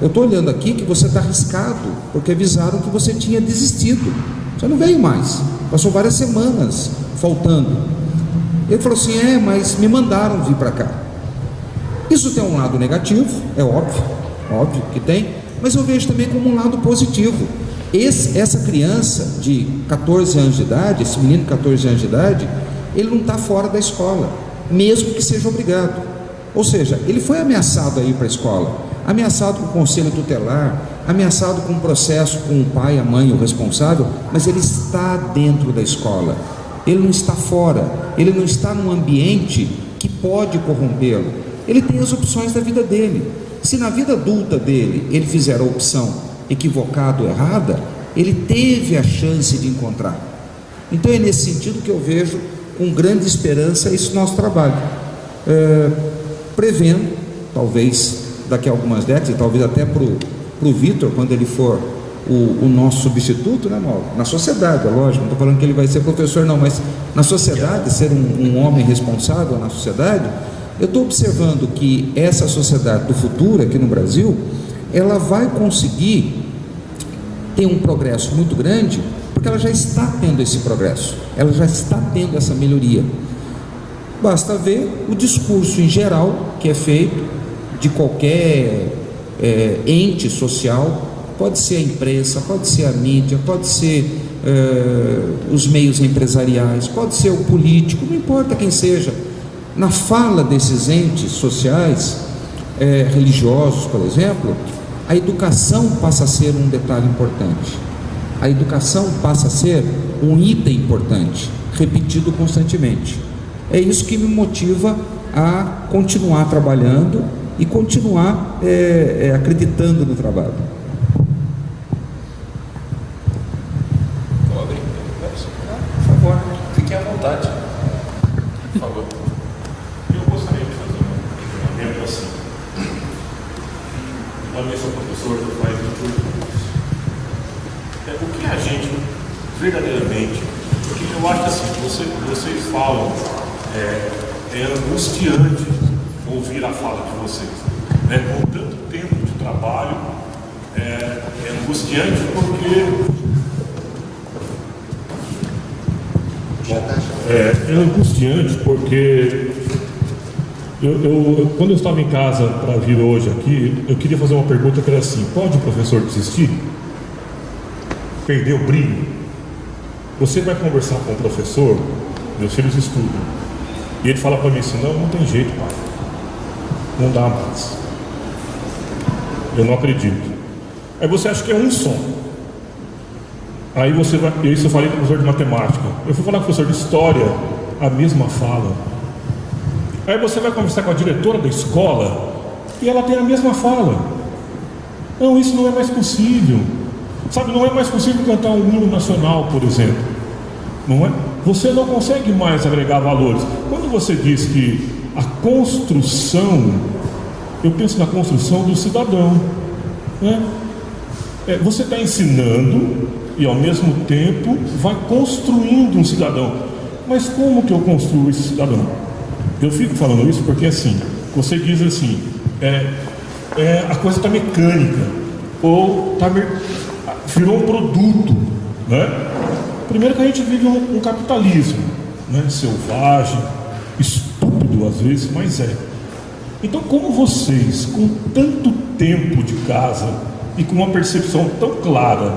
eu estou olhando aqui que você está arriscado, porque avisaram que você tinha desistido, você não veio mais, passou várias semanas faltando. Ele falou assim: mas me mandaram vir para cá. Isso tem um lado negativo, é óbvio que tem, mas eu vejo também como um lado positivo. Essa criança de 14 anos de idade, esse menino de 14 anos de idade, ele não está fora da escola, mesmo que seja obrigado. Ou seja, ele foi ameaçado a ir para a escola, ameaçado com o conselho tutelar, ameaçado com um processo com o pai, a mãe, o responsável, mas ele está dentro da escola, ele não está fora, ele não está num ambiente que pode corrompê-lo, ele tem as opções da vida dele. Se na vida adulta dele ele fizer a opção equivocada ou errada, ele teve a chance de encontrar. Então é nesse sentido que eu vejo com grande esperança esse nosso trabalho, prevendo, talvez daqui a algumas décadas, e talvez até para o Vitor, quando ele for o nosso substituto, né, Mauro? Na sociedade, é lógico, não estou falando que ele vai ser professor não, mas na sociedade, ser um homem responsável na sociedade, Eu estou observando que essa sociedade do futuro aqui no Brasil, ela vai conseguir ter um progresso muito grande, porque ela já está tendo esse progresso, ela já está tendo essa melhoria. Basta ver o discurso em geral que é feito de qualquer ente social, pode ser a imprensa, pode ser a mídia, pode ser os meios empresariais, pode ser o político, não importa quem seja. Na fala desses entes sociais, religiosos, por exemplo, a educação passa a ser um detalhe importante. A educação passa a ser um item importante, repetido constantemente. É isso que me motiva a continuar trabalhando e continuar acreditando no trabalho. Por favor, fiquem à vontade. Por favor. Eu gostaria de fazer um exemplo assim. Eu também sou professor do país do curso. O que a gente verdadeiramente, porque eu acho que assim, vocês falam, é angustiante ouvir a fala de vocês. Com tanto tempo de trabalho, é angustiante porque quando eu estava em casa para vir hoje aqui, eu queria fazer uma pergunta que era assim: pode o professor desistir? Perder o brilho? Você vai conversar com o professor, meus filhos estudam, e ele fala para mim assim: não tem jeito, pai, não dá mais, eu não acredito. Aí você acha que é um som. Aí você vai, isso eu falei com o professor de matemática. Eu fui falar com o professor de história, a mesma fala. Aí você vai conversar com a diretora da escola e ela tem a mesma fala. Não, isso não é mais possível. Sabe, não é mais possível cantar um hino nacional, por exemplo. Não é? Você não consegue mais agregar valores. Quando você diz que a construção, eu penso na construção do cidadão, né? Você está ensinando e ao mesmo tempo vai construindo um cidadão. Mas como que eu construo esse cidadão? Eu fico falando isso porque assim, você diz assim, a coisa está mecânica, ou virou um produto, né? Primeiro que a gente vive um capitalismo, né? Selvagem, estúpido às vezes, mas é. Então, como vocês, com tanto tempo de casa e com uma percepção tão clara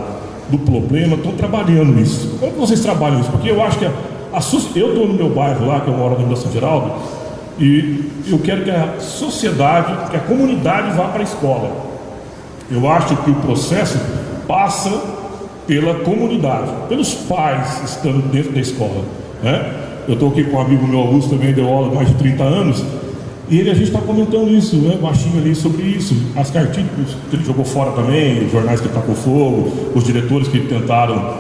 do problema, estão trabalhando isso? Como vocês trabalham isso? Porque eu acho que eu estou no meu bairro lá, que eu moro na São Geraldo, e eu quero que a sociedade, que a comunidade vá para a escola. Eu acho que o processo passa pela comunidade, pelos pais estando dentro da escola, né? Eu estou aqui com um amigo meu, Augusto, também deu aula há mais de 30 anos, e a gente está comentando isso, né, baixinho ali sobre isso, as cartilhas que ele jogou fora também, os jornais que tacou fogo, os diretores que tentaram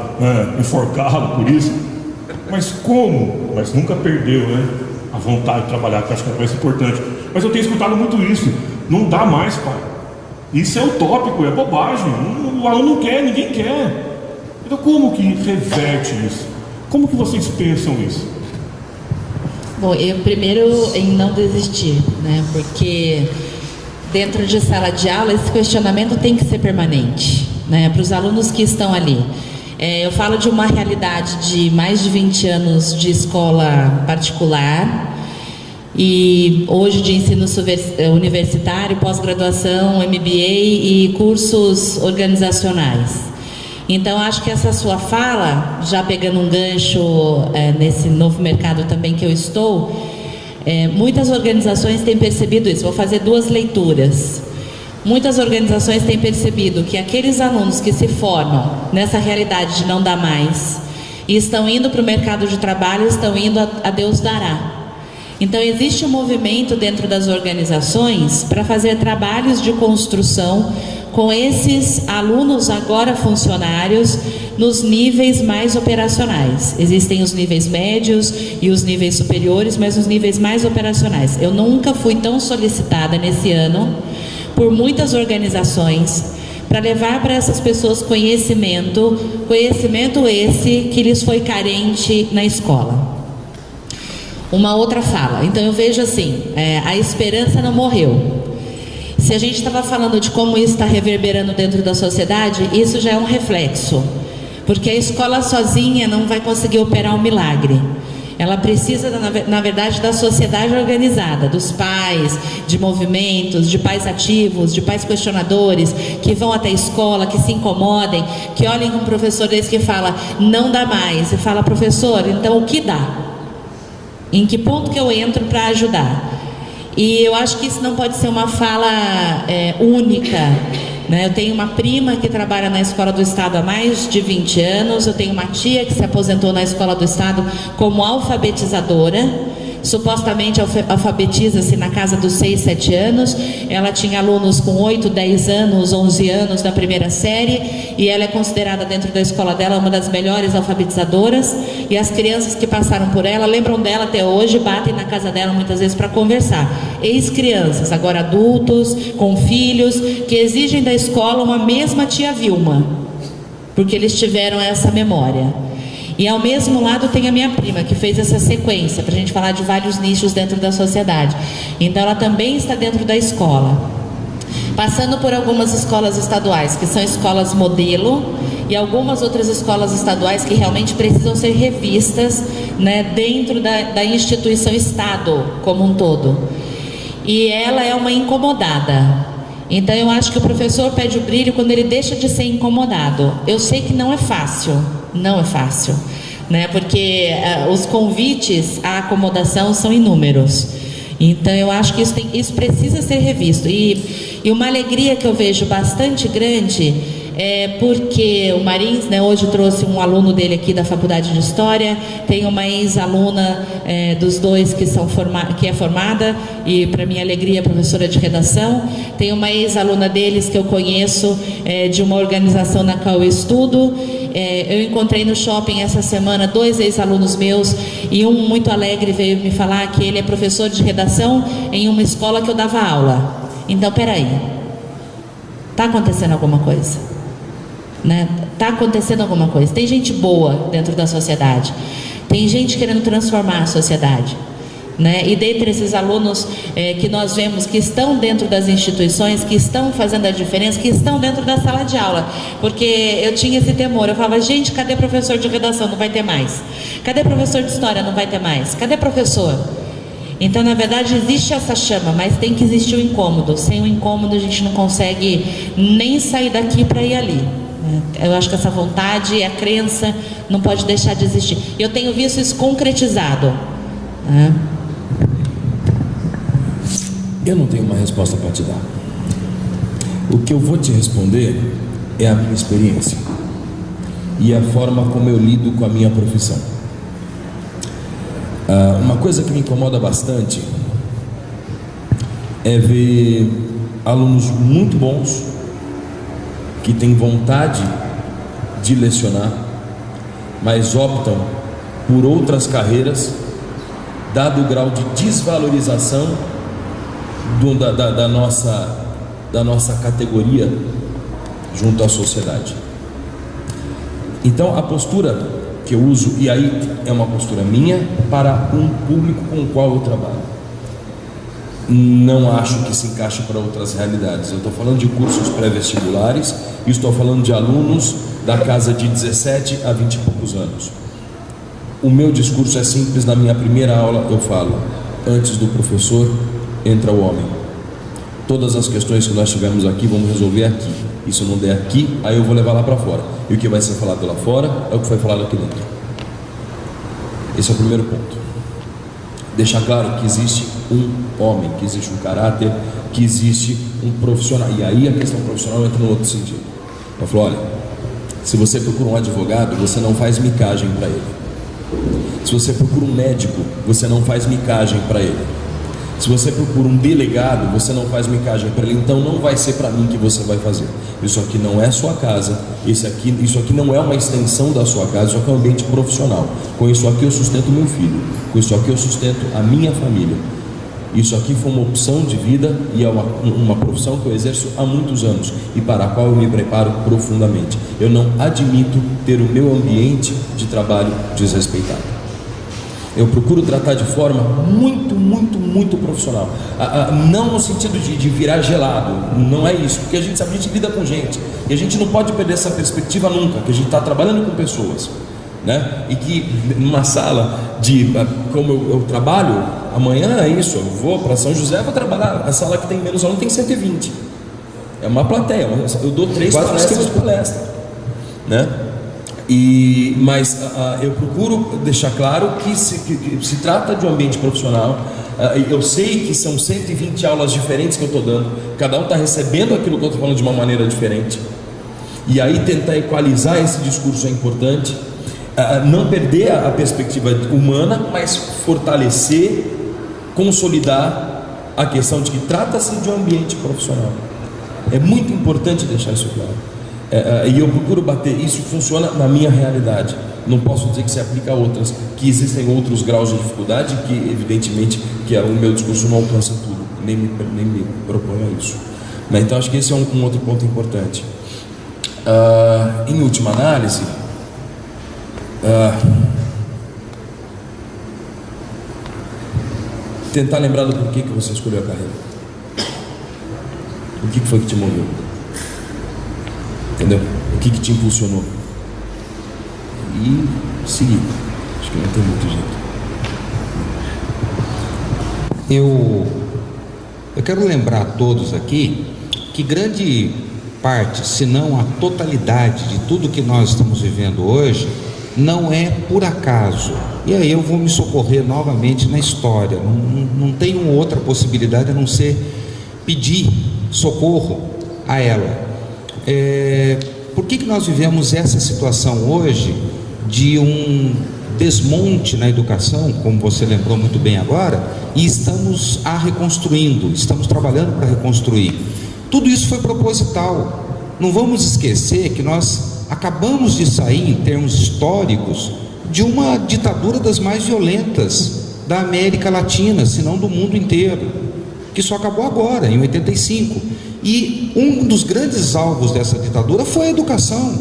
enforcá-lo por isso. Mas como? Mas nunca perdeu, né, a vontade de trabalhar, que eu acho que é mais importante. Mas eu tenho escutado muito isso: não dá mais, pai, isso é utópico, é bobagem, o aluno não quer, ninguém quer. Então como que reverte isso? Como que vocês pensam isso? Bom, eu primeiro em não desistir, né? Porque dentro de sala de aula esse questionamento tem que ser permanente, né? Para os alunos que estão ali. Eu falo de uma realidade de mais de 20 anos de escola particular e hoje de ensino universitário, pós-graduação, MBA e cursos organizacionais. Então, acho que essa sua fala, já pegando um gancho nesse novo mercado também que eu estou, muitas organizações têm percebido isso. Vou fazer duas leituras. Muitas organizações têm percebido que aqueles alunos que se formam nessa realidade de não dar mais e estão indo para o mercado de trabalho, estão indo a Deus dará. Então, existe um movimento dentro das organizações para fazer trabalhos de construção com esses alunos agora funcionários nos níveis mais operacionais. Existem os níveis médios e os níveis superiores, mas os níveis mais operacionais. Eu nunca fui tão solicitada nesse ano por muitas organizações para levar para essas pessoas conhecimento esse que lhes foi carente na escola. Uma outra fala. Então eu vejo assim, a esperança não morreu. Se a gente estava falando de como isso está reverberando dentro da sociedade, isso já é um reflexo. Porque a escola sozinha não vai conseguir operar um milagre. Ela precisa, na verdade, da sociedade organizada, dos pais, de movimentos, de pais ativos, de pais questionadores, que vão até a escola, que se incomodem, que olhem com um professor desse que fala, não dá mais, e fala, professor, então o que dá? Em que ponto que eu entro para ajudar? E eu acho que isso não pode ser uma fala única, né? Eu tenho uma prima que trabalha na Escola do Estado há mais de 20 anos, eu tenho uma tia que se aposentou na Escola do Estado como alfabetizadora, supostamente alfabetiza-se na casa dos 6, 7 anos, ela tinha alunos com 8, 10 anos, 11 anos da primeira série, e ela é considerada dentro da escola dela uma das melhores alfabetizadoras, e as crianças que passaram por ela lembram dela até hoje, batem na casa dela muitas vezes para conversar. Ex-crianças, agora adultos, com filhos, que exigem da escola uma mesma tia Vilma, porque eles tiveram essa memória. E ao mesmo lado tem a minha prima, que fez essa sequência, para a gente falar de vários nichos dentro da sociedade. Então ela também está dentro da escola. Passando por algumas escolas estaduais, que são escolas modelo, e algumas outras escolas estaduais que realmente precisam ser revistas, né, dentro da instituição Estado como um todo. E ela é uma incomodada. Então eu acho que o professor perde o brilho quando ele deixa de ser incomodado. Eu sei que não é fácil, né? Porque os convites à acomodação são inúmeros. Então eu acho que isso precisa ser revisto. E uma alegria que eu vejo bastante grande é porque o Marins, né, hoje trouxe um aluno dele aqui da Faculdade de História, tem uma ex-aluna dos dois que é formada, e para minha alegria, professora de redação, tem uma ex-aluna deles que eu conheço de uma organização na qual eu estudo. Eu encontrei no shopping essa semana 2 ex-alunos meus, e um muito alegre veio me falar que ele é professor de redação em uma escola que eu dava aula. Então, peraí, está acontecendo alguma coisa? Né? Tá acontecendo alguma coisa. Tem gente boa dentro da sociedade, tem gente querendo transformar a sociedade, né? E dentre esses alunos que nós vemos que estão dentro das instituições, que estão fazendo a diferença, que estão dentro da sala de aula, porque eu tinha esse temor, eu falava, gente, cadê professor de redação? Não vai ter mais. Cadê professor de história? Não vai ter mais. Cadê professor? Então, na verdade, existe essa chama, mas tem que existir o incômodo. Sem o incômodo a gente não consegue nem sair daqui para ir ali. Eu acho que essa vontade e a crença não pode deixar de existir. Eu tenho visto isso concretizado, né? Eu não tenho uma resposta para te dar. O que eu vou te responder é a minha experiência e a forma como eu lido com a minha profissão. Uma coisa que me incomoda bastante é ver alunos muito bons que têm vontade de lecionar, mas optam por outras carreiras, dado o grau de desvalorização da nossa categoria junto à sociedade. Então a postura que eu uso, e aí é uma postura minha para um público com o qual eu trabalho, não acho que se encaixe para outras realidades. Eu estou falando de cursos pré-vestibulares e estou falando de alunos da casa de 17 a 20 e poucos anos. O meu discurso é simples. Na minha primeira aula eu falo, antes do professor entra o homem. Todas as questões que nós tivemos aqui vamos resolver aqui, e se não der aqui, aí eu vou levar lá para fora, e o que vai ser falado lá fora é o que foi falado aqui dentro. Esse é o primeiro ponto. Deixar claro que existe um homem, que existe um caráter, que existe um profissional. E aí a questão profissional entra no outro sentido. Eu falo, olha, se você procura um advogado, você não faz micagem para ele. Se você procura um médico, você não faz micagem para ele. Se você procura um delegado, você não faz micagem para ele. Então não vai ser para mim que você vai fazer. Isso aqui não é sua casa. Isso aqui não é uma extensão da sua casa. Isso aqui é um ambiente profissional. Com isso aqui eu sustento meu filho. Com isso aqui eu sustento a minha família. Isso aqui foi uma opção de vida e é uma profissão que eu exerço há muitos anos e para a qual eu me preparo profundamente. Eu não admito ter o meu ambiente de trabalho desrespeitado. Eu procuro tratar de forma muito profissional. Não no sentido de virar gelado, não é isso, porque a gente sabe, a gente lida com gente, e a gente não pode perder essa perspectiva nunca, que a gente está trabalhando com pessoas, né? E que numa sala como eu trabalho, amanhã é isso, eu vou para São José, vou trabalhar, a sala que tem menos aluno tem 120, é uma plateia, eu dou 3 palestras de palestra, né? Mas eu procuro deixar claro que se trata de um ambiente profissional. Eu sei que são 120 aulas diferentes que eu estou dando, cada um está recebendo aquilo que eu estou falando de uma maneira diferente, e aí tentar equalizar esse discurso é importante, não perder a perspectiva humana, mas fortalecer, consolidar a questão de que trata-se de um ambiente profissional. É muito importante deixar isso claro. E eu procuro bater, isso funciona na minha realidade, não posso dizer que se aplica a outras, que existem outros graus de dificuldade, que evidentemente que o meu discurso não alcança tudo, nem me propõe a isso, né? Então acho que esse é um outro ponto importante. Em última análise, tentar lembrar do porquê que você escolheu a carreira, o que foi que te moveu, entendeu? O que te impulsionou? E seguir. Acho que não tem muito jeito. Eu quero lembrar a todos aqui que grande parte, se não a totalidade de tudo que nós estamos vivendo hoje, não é por acaso. E aí eu vou me socorrer novamente na história. Não tenho outra possibilidade a não ser pedir socorro a ela. Por que nós vivemos essa situação hoje de um desmonte na educação, como você lembrou muito bem agora, e estamos reconstruindo, estamos trabalhando para reconstruir? Tudo isso foi proposital. Não vamos esquecer que nós acabamos de sair, em termos históricos, de uma ditadura das mais violentas da América Latina, se não do mundo inteiro, que só acabou agora, em 85. E um dos grandes alvos dessa ditadura foi a educação.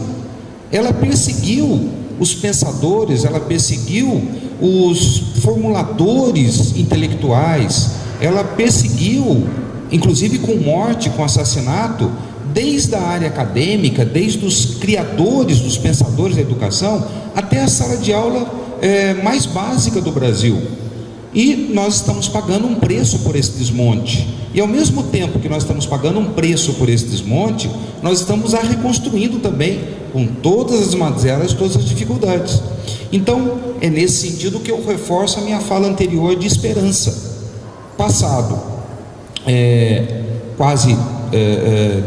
Ela perseguiu os pensadores, ela perseguiu os formuladores intelectuais, ela perseguiu, inclusive com morte, com assassinato, desde a área acadêmica, desde os criadores, dos pensadores da educação, até a sala de aula mais básica do Brasil. E nós estamos pagando um preço por esse desmonte. E ao mesmo tempo que nós estamos pagando um preço por esse desmonte, nós estamos reconstruindo também, com todas as mazelas, todas as dificuldades. Então, é nesse sentido que eu reforço a minha fala anterior de esperança. Passado quase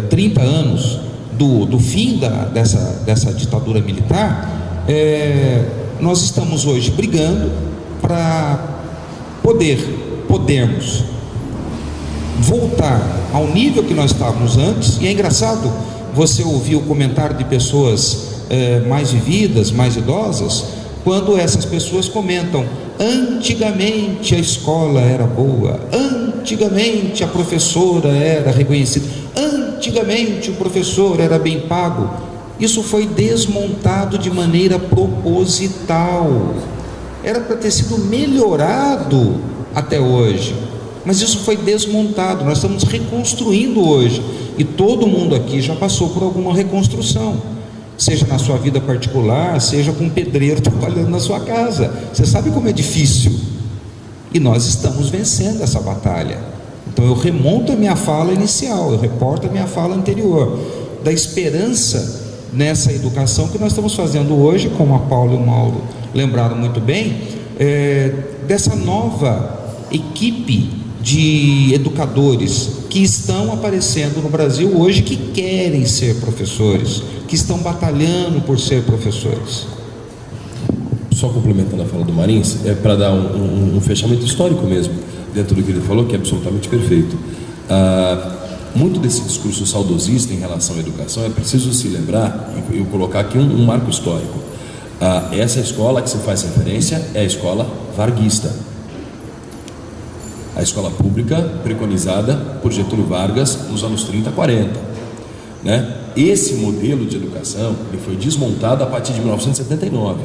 30 anos do fim dessa ditadura militar, nós estamos hoje brigando para podermos voltar ao nível que nós estávamos antes. E é engraçado você ouvir o comentário de pessoas mais vividas, mais idosas, quando essas pessoas comentam: antigamente a escola era boa, antigamente a professora era reconhecida, antigamente o professor era bem pago. Isso foi desmontado de maneira proposital. Era para ter sido melhorado até hoje, mas isso foi desmontado. Nós estamos reconstruindo hoje, e todo mundo aqui já passou por alguma reconstrução, seja na sua vida particular, seja com um pedreiro trabalhando na sua casa. Você sabe como é difícil, e nós estamos vencendo essa batalha. Então eu remonto a minha fala inicial, eu reporto a minha fala anterior, da esperança nessa educação que nós estamos fazendo hoje, como a Paula e o Mauro lembraram muito bem, dessa nova equipe de educadores que estão aparecendo no Brasil hoje, que querem ser professores, que estão batalhando por ser professores. Só complementando a fala do Marins, para dar um fechamento histórico mesmo, dentro do que ele falou, que é absolutamente perfeito. Muito desse discurso saudosista em relação à educação, é preciso se lembrar, e eu colocar aqui um marco histórico. Essa escola que se faz referência é a escola varguista, a escola pública preconizada por Getúlio Vargas nos anos 30, 40, né? Esse modelo de educação ele foi desmontado a partir de 1979.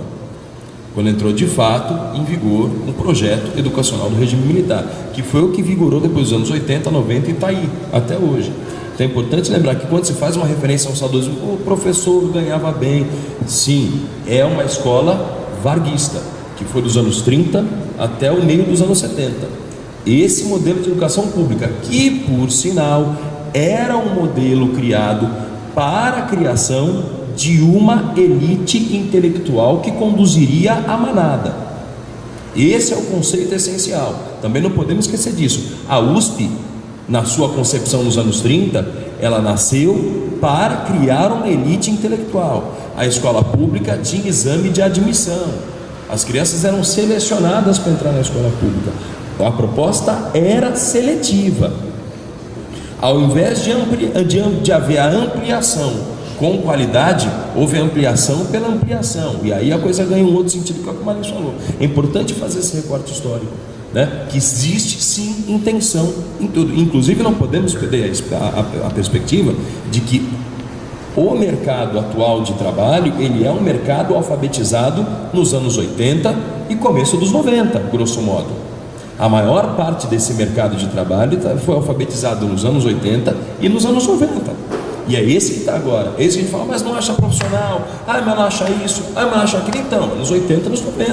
quando entrou de fato em vigor um projeto educacional do regime militar, que foi o que vigorou depois dos anos 80, 90 e está aí, até hoje. Então é importante lembrar que quando se faz uma referência ao saudosismo, o professor ganhava bem. Sim, é uma escola varguista, que foi dos anos 30 até o meio dos anos 70. Esse modelo de educação pública, que por sinal era um modelo criado para a criação de uma elite intelectual que conduziria a manada. Esse é o conceito essencial. Também não podemos esquecer disso. A USP, na sua concepção nos anos 30, ela nasceu para criar uma elite intelectual. A escola pública tinha exame de admissão. As crianças eram selecionadas para entrar na escola pública. A proposta era seletiva. Ao invés de haver a ampliação com qualidade, houve ampliação pela ampliação. E aí a coisa ganha um outro sentido, que é o que o Marins falou. É importante fazer esse recorte histórico, né? Que existe sim intenção em tudo. Inclusive não podemos perder a perspectiva de que o mercado atual de trabalho, ele é um mercado alfabetizado nos anos 80 e começo dos 90, grosso modo. A maior parte desse mercado de trabalho foi alfabetizado nos anos 80 e nos anos 90. E é esse que está agora. Esse que a gente fala, mas não acha profissional, mas não acha isso, mas não acha aquilo. Então, nos 80 e nos 90.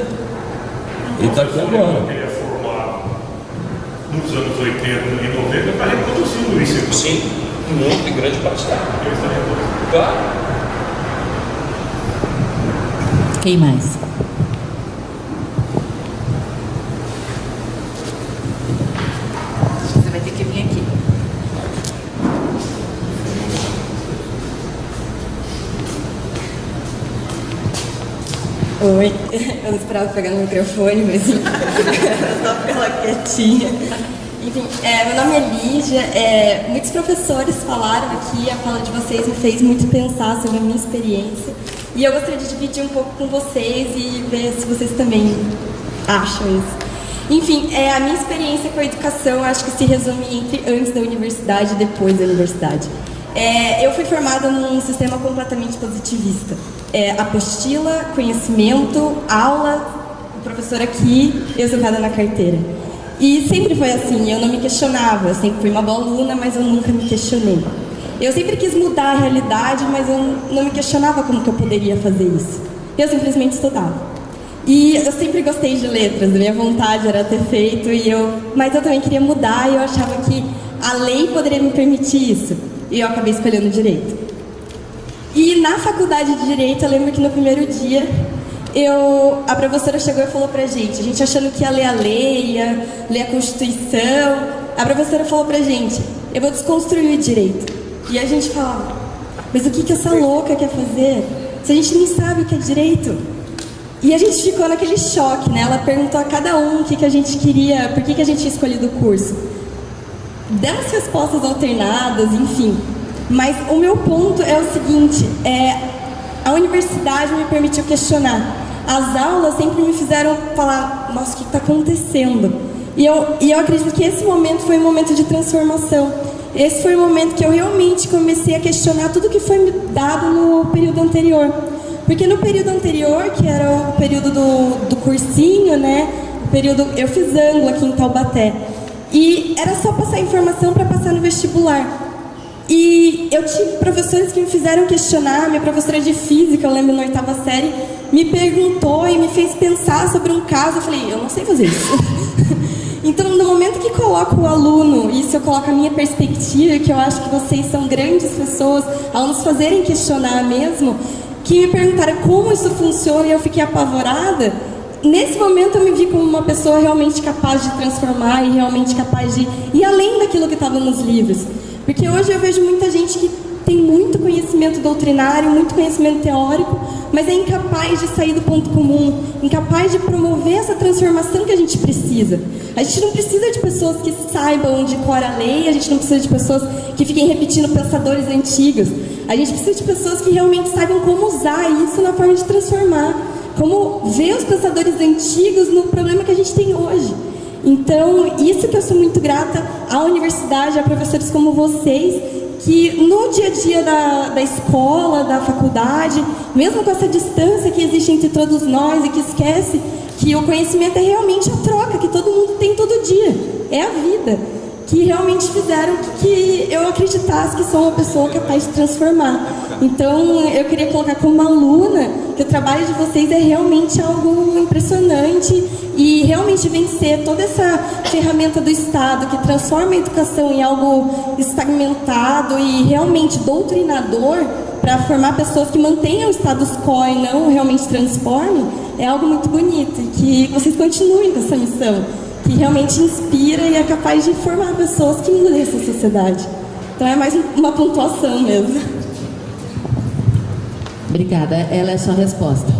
Ele está aqui agora. Ele é formado nos anos 80 e 90, está reproduzindo isso. Sim, muito grande parte está. Ele está reproduzindo. Claro. Quem mais? Você vai ter que vir aqui. Oi, eu não esperava pegar no microfone, mas eu só ficar quietinha. Enfim, meu nome é Lígia. Muitos professores falaram aqui, a fala de vocês me fez muito pensar sobre a minha experiência. E eu gostaria de dividir um pouco com vocês e ver se vocês também acham isso. Enfim, a minha experiência com a educação acho que se resume entre antes da universidade e depois da universidade. Eu fui formada num sistema completamente positivista. Apostila, conhecimento, aula, o professor aqui, eu sentada na carteira. E sempre foi assim, eu não me questionava, eu sempre fui uma boa aluna, mas eu nunca me questionei. Eu sempre quis mudar a realidade, mas eu não me questionava como que eu poderia fazer isso. Eu simplesmente estudava. E eu sempre gostei de letras, a minha vontade era ter feito, mas eu também queria mudar e eu achava que a lei poderia me permitir isso. E eu acabei escolhendo Direito. E na faculdade de Direito, eu lembro que no primeiro dia, a professora chegou e falou pra gente, a gente achando que ia ler a lei, ia ler a Constituição, a professora falou pra gente, eu vou desconstruir o direito. E a gente falava, mas o que essa louca quer fazer? Se a gente nem sabe o que é direito? E a gente ficou naquele choque, né? Ela perguntou a cada um o que a gente queria, por que a gente tinha escolhido o curso. Demos respostas alternadas, enfim. Mas o meu ponto é o seguinte, a universidade me permitiu questionar. As aulas sempre me fizeram falar, nossa, o que está acontecendo? E eu acredito que esse momento foi um momento de transformação. Esse foi o momento que eu realmente comecei a questionar tudo que foi me dado no período anterior. Porque no período anterior, que era o período do cursinho, né? Eu fiz ângulo aqui em Taubaté. E era só passar informação para passar no vestibular. E eu tive professores que me fizeram questionar. Minha professora de física, eu lembro na 8ª série, me perguntou e me fez pensar sobre um caso. Eu falei, eu não sei fazer isso. Então, no momento que coloco o aluno, isso eu coloco a minha perspectiva, que eu acho que vocês são grandes pessoas, ao nos fazerem questionar mesmo, que me perguntaram como isso funciona e eu fiquei apavorada. Nesse momento eu me vi como uma pessoa realmente capaz de transformar e realmente capaz de ir além daquilo que estava nos livros. Porque hoje eu vejo muita gente que tem muito conhecimento doutrinário, muito conhecimento teórico, mas é incapaz de sair do ponto comum, incapaz de promover essa transformação que a gente precisa. A gente não precisa de pessoas que saibam de cor a lei, a gente não precisa de pessoas que fiquem repetindo pensadores antigos. A gente precisa de pessoas que realmente saibam como usar isso na forma de transformar, como ver os pensadores antigos no problema que a gente tem hoje. Então, isso que eu sou muito grata à universidade, a professores como vocês, que no dia a dia da escola, da faculdade, mesmo com essa distância que existe entre todos nós e que esquece que o conhecimento é realmente a troca que todo mundo tem todo dia, é a vida, que realmente fizeram que eu acreditasse que sou uma pessoa capaz de transformar. Então, eu queria colocar como uma aluna que o trabalho de vocês é realmente algo impressionante e realmente vencer toda essa ferramenta do Estado que transforma a educação em algo estagmentado e realmente doutrinador para formar pessoas que mantenham o status quo e não realmente transformem, é algo muito bonito e que vocês continuem com essa missão, que realmente inspira e é capaz de formar pessoas que mudem essa sociedade. Então é mais uma pontuação mesmo. Obrigada, ela é a sua resposta.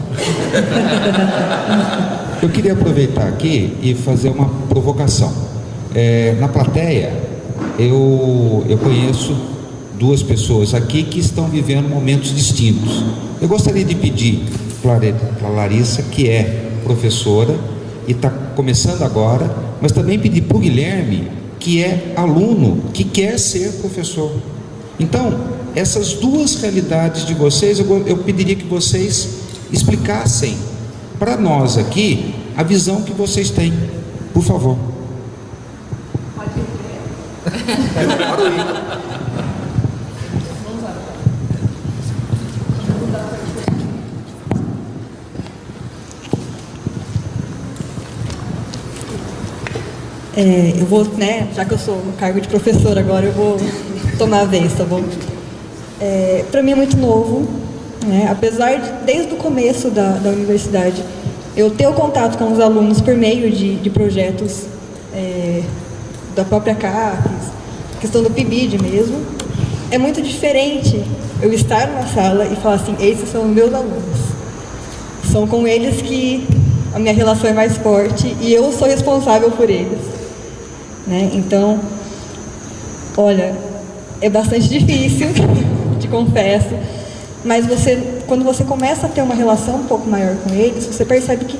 Eu queria aproveitar aqui e fazer uma provocação. Na plateia, eu conheço duas pessoas aqui que estão vivendo momentos distintos. Eu gostaria de pedir para a Larissa, que é professora e está começando agora, mas também pedir para o Guilherme, que é aluno, que quer ser professor. Então, essas duas realidades de vocês, eu pediria que vocês explicassem para nós aqui a visão que vocês têm, por favor. Eu vou, já que eu sou no cargo de professora agora, eu vou tomar a vez, tá bom? Para mim é muito novo, apesar de, desde o começo da universidade, eu ter o contato com os alunos por meio de projetos da própria CAPES, questão do PIBID mesmo, é muito diferente eu estar numa sala e falar assim, esses são os meus alunos. São com eles que a minha relação é mais forte e eu sou responsável por eles. Então, olha, é bastante difícil, te confesso, mas quando você começa a ter uma relação um pouco maior com eles, você percebe que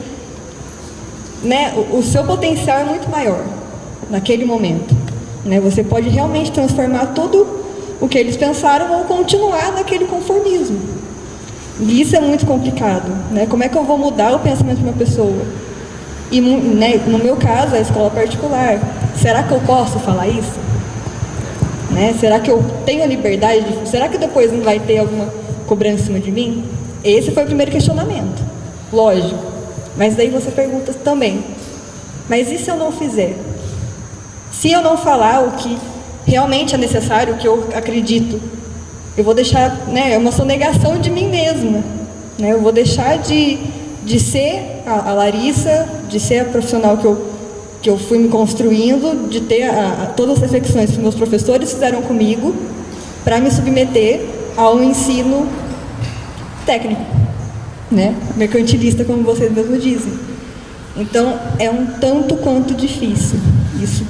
o seu potencial é muito maior naquele momento. Você pode realmente transformar tudo o que eles pensaram ou continuar naquele conformismo. E isso é muito complicado. Como é que eu vou mudar o pensamento de uma pessoa? E no meu caso, a escola particular, será que eu posso falar isso? Será que eu tenho a liberdade será que depois não vai ter alguma cobrança em cima de mim? Esse foi o primeiro questionamento, lógico. Mas daí você pergunta também, mas e se eu não fizer? Se eu não falar o que realmente é necessário, o que eu acredito, eu vou deixar, é uma sonegação de mim mesma, eu vou deixar de ser a Larissa, de ser a profissional que eu fui me construindo, de ter todas as reflexões que meus professores fizeram comigo para me submeter a um ensino técnico, mercantilista, como vocês mesmos dizem. Então, é um tanto quanto difícil isso,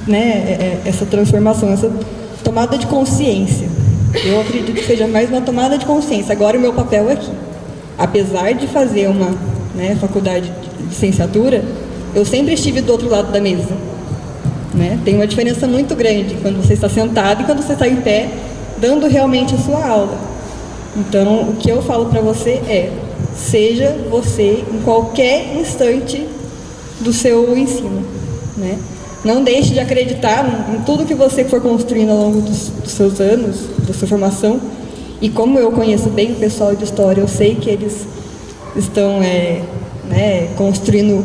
essa transformação, essa tomada de consciência. Eu acredito que seja mais uma tomada de consciência. Agora, o meu papel aqui, apesar de fazer uma faculdade de licenciatura, eu sempre estive do outro lado da mesa. Tem uma diferença muito grande quando você está sentado e quando você está em pé, dando realmente a sua aula. Então, o que eu falo para você é, seja você em qualquer instante do seu ensino. Não deixe de acreditar em tudo que você for construindo ao longo dos seus anos, da sua formação. E como eu conheço bem o pessoal de História, eu sei que eles estão construindo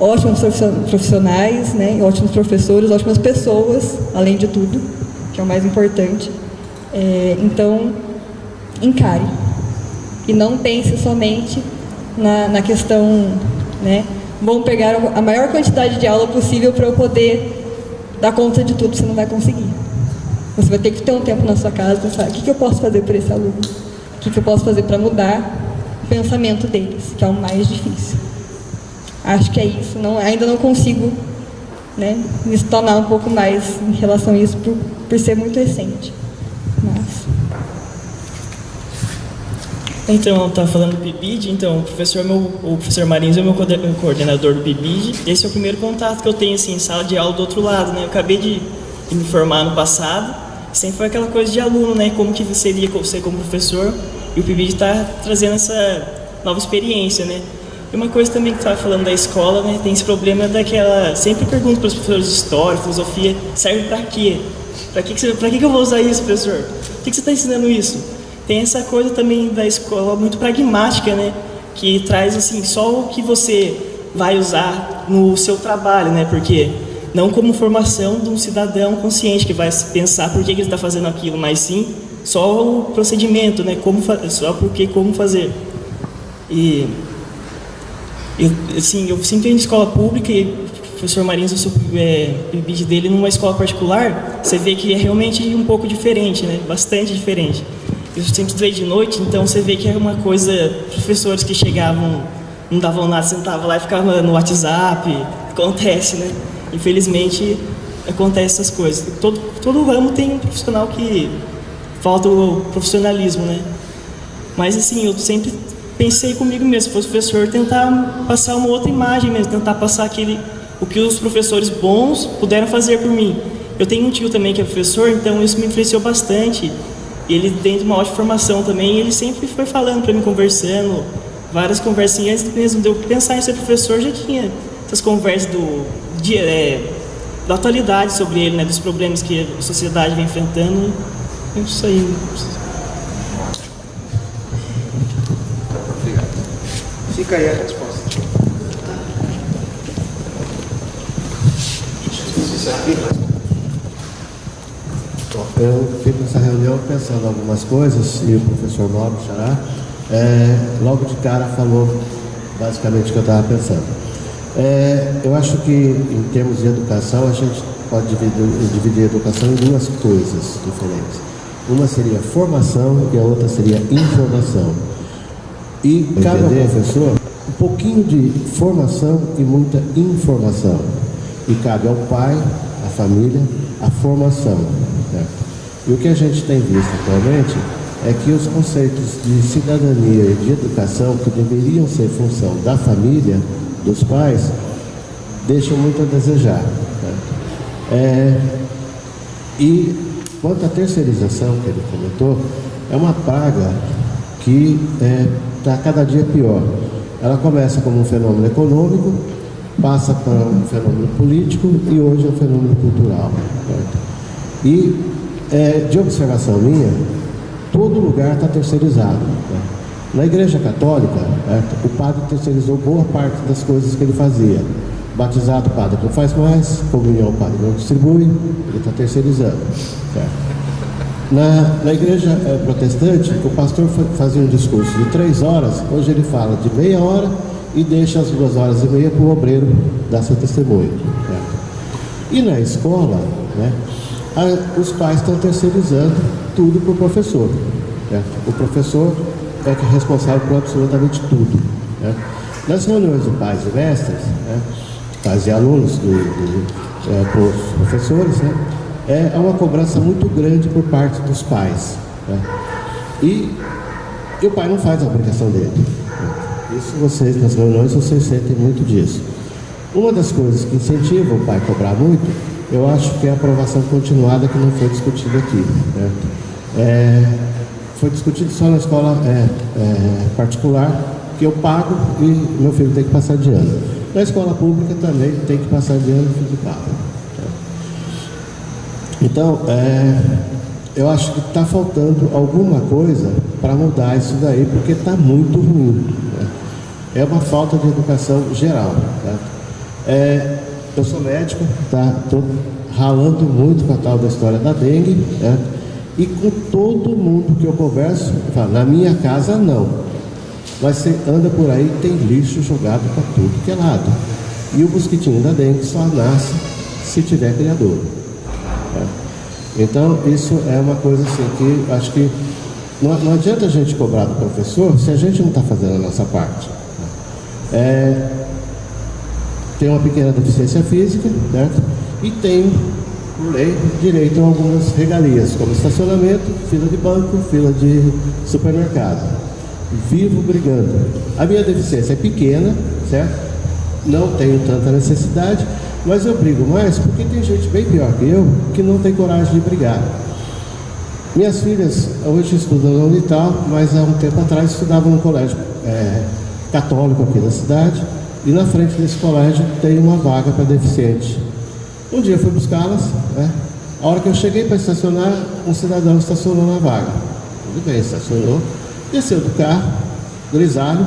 ótimos profissionais, ótimos professores, ótimas pessoas, além de tudo, que é o mais importante. Então, encare. E não pense somente na questão, vamos pegar a maior quantidade de aula possível para eu poder dar conta de tudo, você não vai conseguir. Você vai ter que ter um tempo na sua casa e pensar, o que eu posso fazer por esse aluno? O que eu posso fazer para mudar o pensamento deles, que é o mais difícil. Acho que é isso. Ainda não consigo me tornar um pouco mais em relação a isso por ser muito recente. Mas... Então, tá falando do PIBID, então o professor Marins é o meu coordenador do PIBID. Esse é o primeiro contato que eu tenho assim, em sala de aula do outro lado, Eu acabei de me formar no passado Sempre foi aquela coisa de aluno, né? Como que seria você como professor, e o PIBID está trazendo essa nova experiência, né? E uma coisa também que estava falando da escola, né? Tem esse problema daquela... Sempre pergunto para os professores de história, filosofia, serve para quê? Para que eu vou usar isso, professor? Por que você está ensinando isso? Tem essa coisa também da escola muito pragmática, né? Que traz, assim, só o que você vai usar no seu trabalho, né? Porque não como formação de um cidadão consciente que vai pensar por que ele está fazendo aquilo, mas sim só o procedimento, né? Só como fazer. E eu sempre venho de escola pública e o professor Marins, eu sou PIBID dele numa escola particular, você vê que é realmente um pouco diferente, né? Bastante diferente. Eu sempre estudei de noite, então você vê que é uma coisa, professores que chegavam, não davam nada, sentavam lá e ficavam no WhatsApp, acontece, né? Infelizmente, acontece essas coisas. Todo ramo tem um profissional que falta o profissionalismo, né? Mas assim, eu sempre pensei comigo mesmo, se fosse professor, tentar passar uma outra imagem mesmo, tentar passar o que os professores bons puderam fazer por mim. Eu tenho um tio também que é professor, então isso me influenciou bastante. Ele, dentro de uma ótima formação também, ele sempre foi falando para mim, conversando, várias conversinhas, antes mesmo de eu pensar em ser professor, já tinha essas conversas da atualidade sobre ele, né, dos problemas que a sociedade vem enfrentando. Isso aí. Obrigado. Fica aí a resposta. Eu fico nessa reunião pensando algumas coisas e o professor Mauro Xará logo de cara falou basicamente o que eu estava pensando. Eu acho que em termos de educação a gente pode dividir a educação em duas coisas diferentes. Uma seria formação e a outra seria informação. E cabe ao professor um pouquinho de formação e muita informação. E cabe ao pai, à família, a formação. Né? E o que a gente tem visto atualmente é que os conceitos de cidadania e de educação, que deveriam ser função da família, dos pais, deixam muito a desejar. Né? E quanto à terceirização que ele comentou, é uma praga que está cada dia pior. Ela começa como um fenômeno econômico, passa para um fenômeno político e hoje é um fenômeno cultural. Certo? E, de observação minha, todo lugar está terceirizado. Né? Na Igreja Católica, certo? O padre terceirizou boa parte das coisas que ele fazia. Batizado, o padre não faz mais, comunhão, o padre não distribui, ele está terceirizando. Certo? Na igreja protestante, o pastor fazia um discurso de 3 horas, hoje ele fala de meia hora e deixa as 2 horas e meia para o obreiro dar seu testemunho. Certo? E na escola, né, os pais estão terceirizando tudo para o professor. Certo? O professor é responsável por absolutamente tudo. Né? Nas reuniões de pais e mestres, né, pais e alunos os professores, né, é uma cobrança muito grande por parte dos pais. Né? E o pai não faz a obrigação dele. Né? Isso vocês, nas reuniões, vocês sentem muito disso. Uma das coisas que incentiva o pai a cobrar muito, eu acho que é a aprovação continuada, que não foi discutida aqui. Né? Foi discutido só na escola particular, que eu pago e meu filho tem que passar de ano. Na escola pública também tem que passar de ano e filho paga. Então, eu acho que está faltando alguma coisa para mudar isso daí, porque está muito ruim. Né? É uma falta de educação geral. Tá? Eu sou médico, estou ralando muito com a tal da história da dengue, né? E com todo mundo que eu converso, eu falo, na minha casa não. Mas você anda por aí, tem lixo jogado para tudo que é lado. E o mosquitinho da dengue só nasce se tiver criador. Então, isso é uma coisa assim que acho que não adianta a gente cobrar do professor se a gente não está fazendo a nossa parte. Tem uma pequena deficiência física, certo? E tem, por lei, direito a algumas regalias, como estacionamento, fila de banco, fila de supermercado. Vivo brigando. A minha deficiência é pequena, certo? Não tenho tanta necessidade, mas eu brigo mais porque tem gente bem pior que eu que não tem coragem de brigar. Minhas filhas hoje estudam na Unital, mas há um tempo atrás estudavam no colégio católico aqui da cidade, e na frente desse colégio tem uma vaga para deficiente. Um dia eu fui buscá-las, né? A hora que eu cheguei para estacionar, um cidadão estacionou na vaga. Tudo bem, estacionou, desceu do carro, grisalho,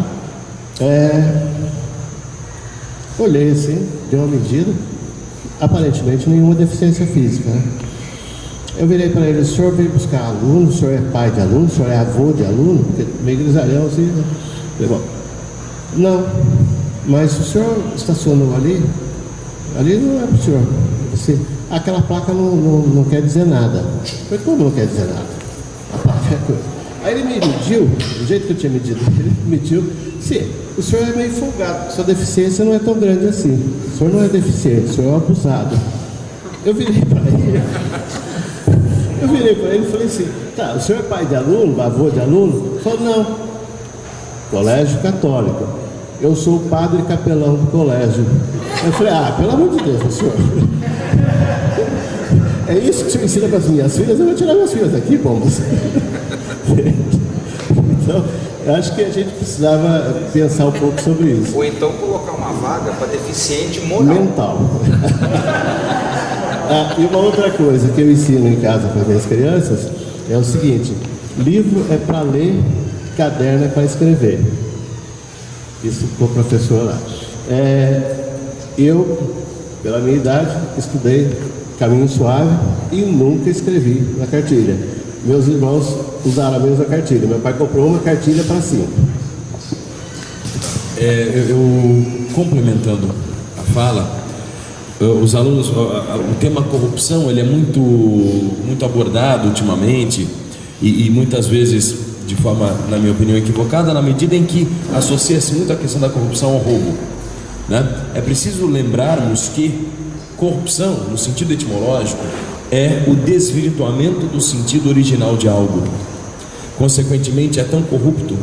olhei assim, deu uma medida, aparentemente nenhuma deficiência física, né? Eu virei para ele: o senhor veio buscar aluno, o senhor é pai de aluno, o senhor é avô de aluno? Porque meio grisalhão assim, né? Falei: bom, não, mas o senhor estacionou ali não é para o senhor. Assim, aquela placa não quer dizer nada. Eu falei: como não quer dizer nada? A placa é coisa. Aí ele me mediu, do jeito que eu tinha medido, ele mediu. Sim, o senhor é meio folgado, sua deficiência não é tão grande assim. O senhor não é deficiente, o senhor é um abusado. Eu virei para ele e falei assim: tá, o senhor é pai de aluno, avô de aluno? Ele falou: não, colégio católico. Eu sou o padre capelão do colégio. Eu falei: pelo amor de Deus, senhor. É isso que o senhor ensina para as minhas filhas? Eu vou tirar minhas filhas daqui, pombos. Então, eu acho que a gente precisava pensar um pouco sobre isso. Ou então colocar uma vaga para deficiente moral. Mental. E uma outra coisa que eu ensino em casa para minhas crianças é o seguinte: livro é para ler, caderno é para escrever. Isso com o professor lá. Eu, pela minha idade, estudei Caminho Suave e nunca escrevi na cartilha. Meus irmãos usaram a mesma cartilha. Meu pai comprou uma cartilha para 5. Eu complementando a fala, os alunos, o tema corrupção, ele é muito abordado ultimamente e muitas vezes de forma, na minha opinião, equivocada, na medida em que associa-se muito a questão da corrupção ao roubo, né? É preciso lembrarmos que corrupção, no sentido etimológico, é o desvirtuamento do sentido original de algo. Consequentemente, é tão corrupto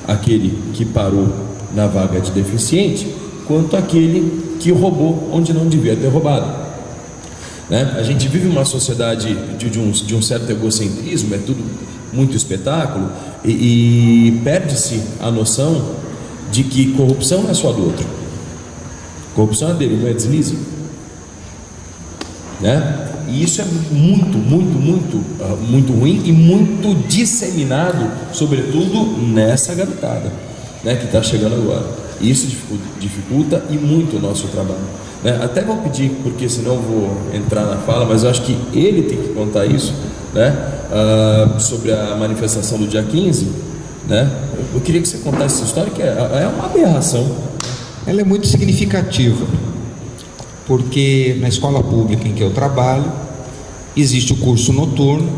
aquele que parou na vaga de deficiente quanto aquele que roubou onde não devia ter roubado, né? A gente vive uma sociedade de um certo egocentrismo, é tudo muito espetáculo, e perde-se a noção de que corrupção não é só do outro, corrupção é dele, não é deslize, né? E isso é muito ruim e muito disseminado, sobretudo nessa garotada, né, que está chegando agora. Isso dificulta e muito o nosso trabalho, né? Até vou pedir, porque senão vou entrar na fala, mas eu acho que ele tem que contar isso, né? Sobre a manifestação do dia 15, né? Eu queria que você contasse essa história, que é uma aberração. Ela é muito significativa, porque na escola pública em que eu trabalho existe o curso noturno,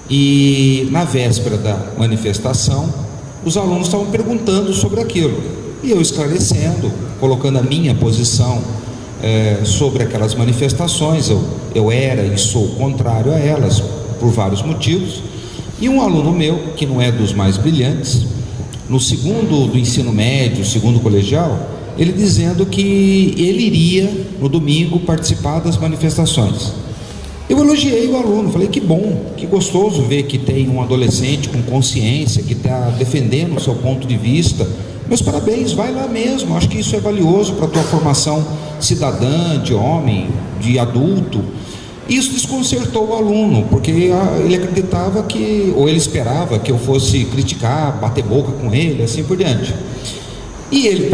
e na véspera da manifestação os alunos estavam perguntando sobre aquilo, e eu esclarecendo, colocando a minha posição sobre aquelas manifestações. Eu era e sou contrário a elas por vários motivos. E um aluno meu, que não é dos mais brilhantes, no segundo do ensino médio, segundo colegial, ele dizendo que ele iria no domingo participar das manifestações. Eu elogiei o aluno, falei: que bom, que gostoso ver que tem um adolescente com consciência, que está defendendo o seu ponto de vista. Meus parabéns, vai lá mesmo, acho que isso é valioso para a tua formação cidadã, de homem, de adulto. Isso desconcertou o aluno, porque ele acreditava ou ele esperava que eu fosse criticar, bater boca com ele, assim por diante. E ele,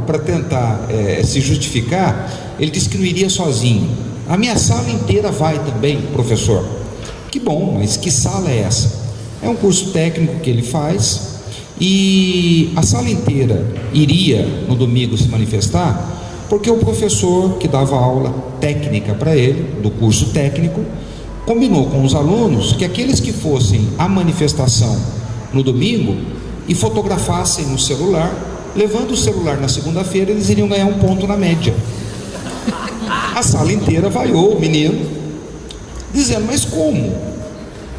para tentar se justificar, ele disse que não iria sozinho. A minha sala inteira vai também, professor. Que bom, mas que sala é essa? É um curso técnico que ele faz, e a sala inteira iria no domingo se manifestar, porque o professor que dava aula técnica para ele, do curso técnico, combinou com os alunos que aqueles que fossem à manifestação no domingo e fotografassem no celular, levando o celular na segunda-feira, eles iriam ganhar um ponto na média. A sala inteira vaiou o menino, dizendo: mas como?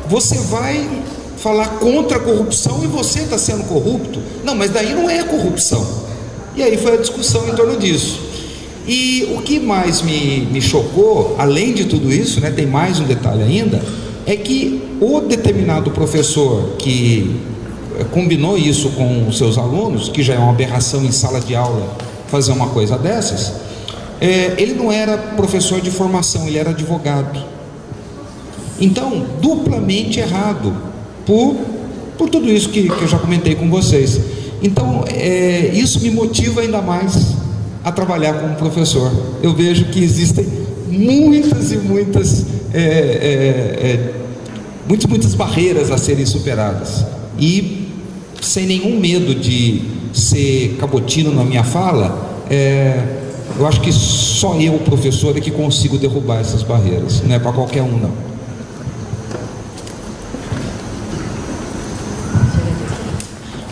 Você vai falar contra a corrupção e você está sendo corrupto? Não, mas daí não é corrupção. E aí foi a discussão em torno disso. E o que mais me chocou, além de tudo isso, né, tem mais um detalhe ainda, é que o determinado professor que combinou isso com os seus alunos, que já é uma aberração em sala de aula fazer uma coisa dessas, ele não era professor de formação, ele era advogado. Então, duplamente errado por tudo isso que eu já comentei com vocês. Então, isso me motiva ainda mais a trabalhar como professor. Eu vejo que existem muitas e muitas barreiras a serem superadas, e sem nenhum medo de ser cabotino na minha fala, eu acho que só eu, professor, é que consigo derrubar essas barreiras, não é para qualquer um, não.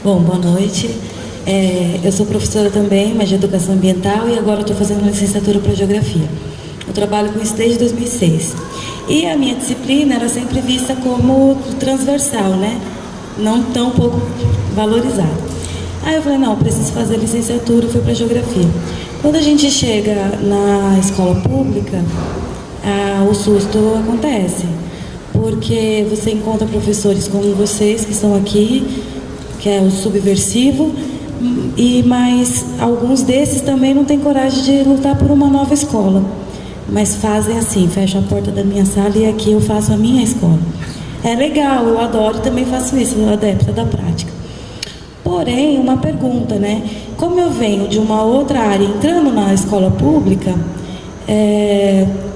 Bom, boa noite. Eu sou professora também, mas de educação ambiental, e agora estou fazendo uma licenciatura para geografia. Eu trabalho com isso desde 2006. E a minha disciplina era sempre vista como transversal, né? Não tão pouco valorizada. Aí eu falei, não, preciso fazer licenciatura, fui para geografia. Quando a gente chega na escola pública, o susto acontece, porque você encontra professores como vocês, que estão aqui, que é o subversivo, mas alguns desses também não têm coragem de lutar por uma nova escola, mas fazem assim, fecham a porta da minha sala e aqui eu faço a minha escola. É legal, eu adoro, também faço isso, eu adepta da prática. Porém, uma pergunta, né? Como eu venho de uma outra área, entrando na escola pública,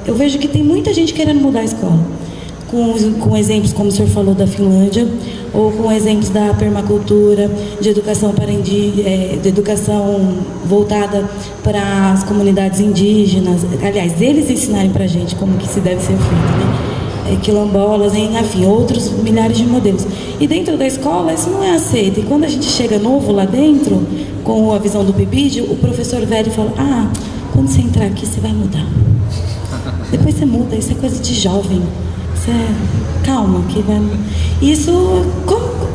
eu vejo que tem muita gente querendo mudar a escola. Com exemplos, como o senhor falou, da Finlândia, ou com exemplos da permacultura, de educação de educação voltada para as comunidades indígenas. Aliás, eles ensinarem para a gente como que se deve ser feito, né? Quilombolas, enfim, outros milhares de modelos. E dentro da escola isso não é aceito. E quando a gente chega novo lá dentro, com a visão do PIBID, o professor velho fala, quando você entrar aqui você vai mudar. Depois você muda, isso é coisa de jovem. Calma, que vai... Isso,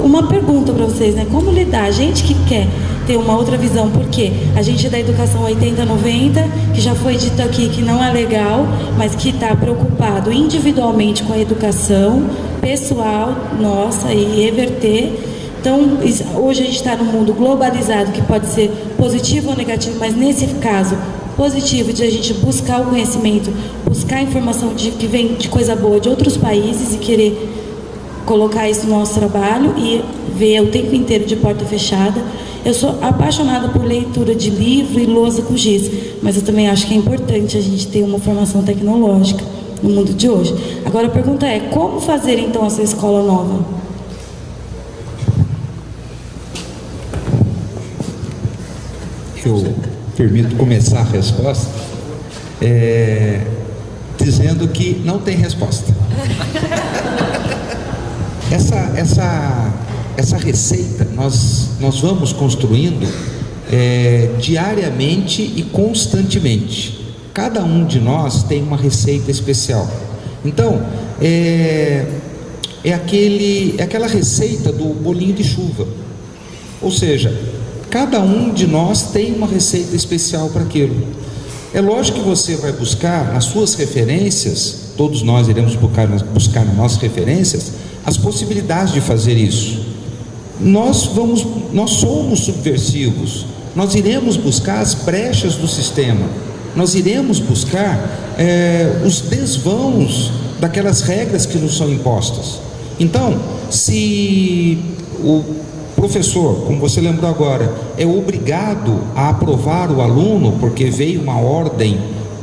uma pergunta para vocês, né? Como lidar? A gente que quer ter uma outra visão, porque a gente é da educação 80-90, que já foi dito aqui que não é legal, mas que está preocupado individualmente com a educação pessoal nossa e reverter. Então, hoje a gente está num mundo globalizado, que pode ser positivo ou negativo, mas nesse caso positivo, de a gente buscar o conhecimento, buscar a informação que vem de coisa boa de outros países e querer colocar isso no nosso trabalho e ver o tempo inteiro de porta fechada. Eu sou apaixonada por leitura de livro e lousa com giz, mas eu também acho que é importante a gente ter uma formação tecnológica no mundo de hoje. Agora a pergunta é, como fazer então essa escola nova? Eu permito começar a resposta dizendo que não tem resposta. Essa receita nós vamos construindo diariamente e constantemente. Cada um de nós tem uma receita especial. Então, aquela receita do bolinho de chuva. Ou seja, cada um de nós tem uma receita especial para aquilo. É lógico que você vai buscar nas suas referências, todos nós iremos buscar nas nossas referências, as possibilidades de fazer isso. Nós somos subversivos, nós iremos buscar as brechas do sistema, nós iremos buscar os desvãos daquelas regras que nos são impostas. Então, se o professor, como você lembrou agora, é obrigado a aprovar o aluno porque veio uma ordem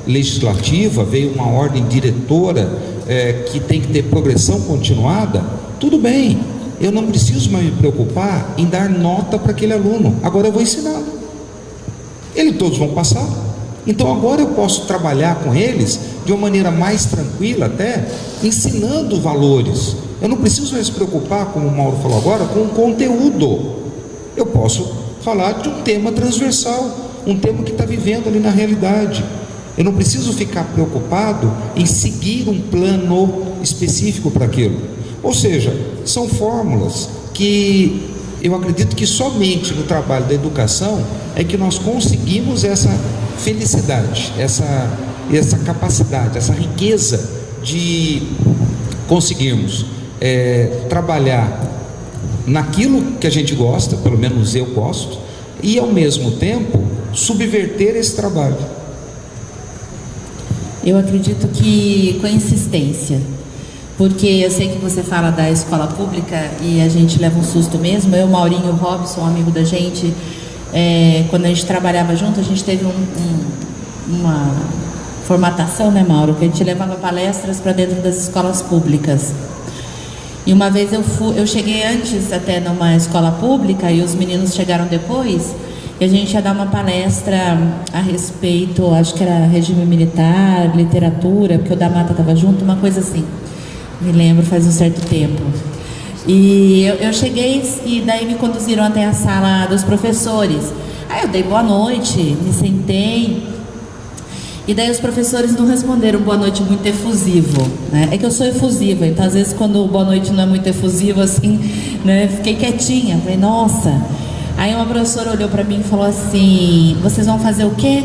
legislativa, veio uma ordem diretora que tem que ter progressão continuada, tudo bem, eu não preciso mais me preocupar em dar nota para aquele aluno, agora eu vou ensiná-lo, todos vão passar. Então agora eu posso trabalhar com eles de uma maneira mais tranquila, até ensinando valores. Eu não preciso mais me preocupar, como o Mauro falou agora, com o conteúdo. Eu posso falar de um tema transversal, um tema que está vivendo ali na realidade. Eu não preciso ficar preocupado em seguir um plano específico para aquilo. Ou seja, são fórmulas que eu acredito que somente no trabalho da educação é que nós conseguimos essa felicidade, essa capacidade, essa riqueza de conseguirmos trabalhar naquilo que a gente gosta, pelo menos eu gosto, e ao mesmo tempo subverter esse trabalho. Eu acredito que com insistência, porque eu sei que você fala da escola pública e a gente leva um susto mesmo. Eu, Maurinho, o Robson, um amigo da gente, quando a gente trabalhava junto, a gente teve uma formatação, né, Mauro, que a gente levava palestras para dentro das escolas públicas. E uma vez eu cheguei antes até numa escola pública e os meninos chegaram depois, e a gente ia dar uma palestra a respeito, acho que era regime militar, literatura, porque o da Mata estava junto, uma coisa assim, me lembro, faz um certo tempo. E eu cheguei e daí me conduziram até a sala dos professores. Aí eu dei boa noite, me sentei. E daí os professores não responderam boa noite muito efusivo, né? É que eu sou efusiva, então às vezes quando o boa noite não é muito efusivo, assim, né? Fiquei quietinha, falei, nossa. Aí uma professora olhou pra mim e falou assim, vocês vão fazer o quê?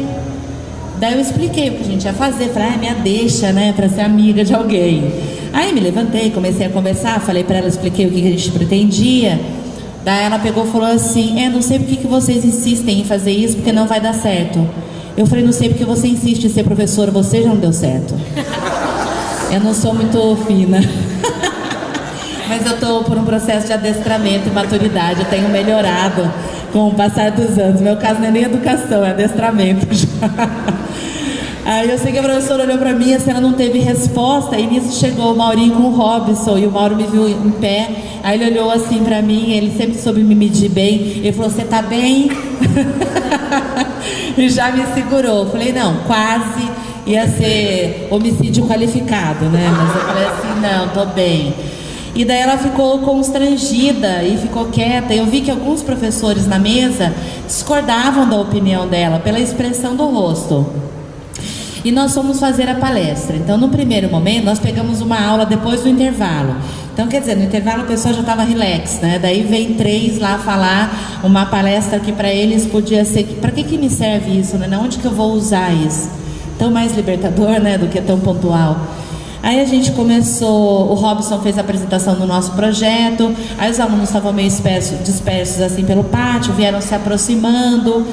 Daí eu expliquei o que a gente ia fazer, falei, minha deixa, né? Pra ser amiga de alguém. Aí me levantei, comecei a conversar, falei pra ela, expliquei o que a gente pretendia. Daí ela pegou e falou assim, não sei por que vocês insistem em fazer isso, porque não vai dar certo. Eu falei, não sei porque você insiste em ser professora, você já não deu certo. Eu não sou muito fina. Mas eu estou por um processo de adestramento e maturidade, eu tenho melhorado com o passar dos anos. Meu caso não é nem educação, é adestramento já. Aí eu sei que a professora olhou para mim, assim, ela não teve resposta, e nisso chegou o Maurinho com o Robson, e o Mauro me viu em pé, aí ele olhou assim para mim, ele sempre soube me medir bem, ele falou, você tá bem? E já me segurou. Eu falei, não, quase ia ser homicídio qualificado, né? Mas eu falei assim, não, tô bem. E daí ela ficou constrangida e ficou quieta. Eu vi que alguns professores na mesa discordavam da opinião dela pela expressão do rosto. E nós fomos fazer a palestra. Então, no primeiro momento, nós pegamos uma aula depois do intervalo. Então, quer dizer, no intervalo o pessoal já estava relax, né? Daí vem 3 lá falar uma palestra que para eles podia ser... Para que me serve isso, né? Onde que eu vou usar isso? Tão mais libertador, né? Do que tão pontual. Aí a gente começou... O Robson fez a apresentação do nosso projeto. Aí os alunos estavam meio dispersos assim pelo pátio, vieram se aproximando.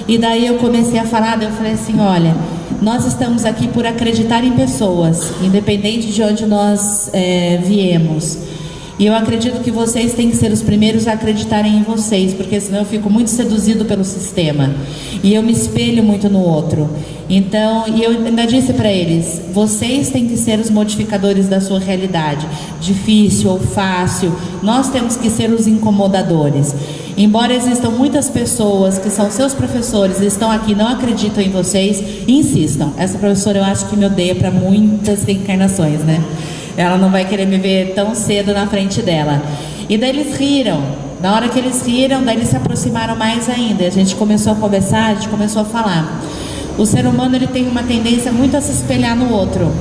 E daí eu comecei a falar, daí eu falei assim, olha... Nós estamos aqui por acreditar em pessoas, independente de onde nós viemos. E eu acredito que vocês têm que ser os primeiros a acreditarem em vocês, porque senão eu fico muito seduzido pelo sistema. E eu me espelho muito no outro. Então, e eu ainda disse para eles, vocês têm que ser os modificadores da sua realidade. Difícil ou fácil, nós temos que ser os incomodadores. Embora existam muitas pessoas que são seus professores e estão aqui, não acreditam em vocês, insistam. Essa professora eu acho que me odeia para muitas reencarnações, né? Ela não vai querer me ver tão cedo na frente dela. E daí eles riram. Na hora que eles riram, daí eles se aproximaram mais ainda. A gente começou a conversar, a gente começou a falar. O ser humano, ele tem uma tendência muito a se espelhar no outro.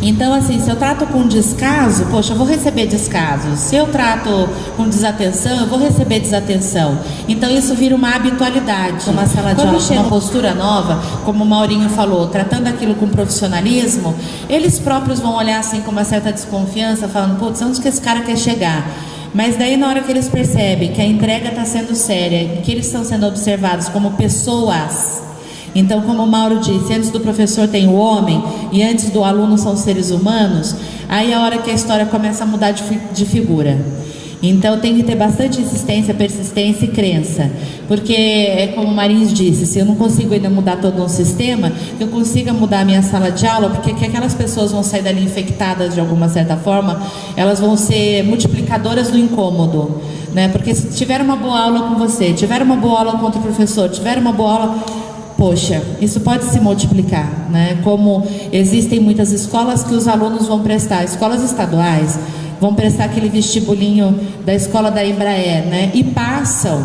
Então, assim, se eu trato com descaso, poxa, eu vou receber descaso. Se eu trato com desatenção, eu vou receber desatenção. Então, isso vira uma habitualidade. Uma sala de aula, uma postura nova, como o Maurinho falou, tratando aquilo com profissionalismo, eles próprios vão olhar assim com uma certa desconfiança, falando, putz, onde que esse cara quer chegar? Mas daí, na hora que eles percebem que a entrega está sendo séria, que eles estão sendo observados como pessoas... Então, como o Mauro disse, antes do professor tem o homem e antes do aluno são os seres humanos, aí é a hora que a história começa a mudar de figura. Então, tem que ter bastante insistência, persistência e crença. Porque, é como o Marins disse, se eu não consigo ainda mudar todo um sistema, que eu consiga mudar a minha sala de aula, porque que aquelas pessoas vão sair dali infectadas de alguma certa forma, elas vão ser multiplicadoras do incômodo. Né? Porque se tiver uma boa aula com você, tiver uma boa aula com outro professor, tiver uma boa aula... Poxa, isso pode se multiplicar, né? Como existem muitas escolas que os alunos vão prestar, escolas estaduais, vão prestar aquele vestibulinho da escola da Embraer, né? E passam.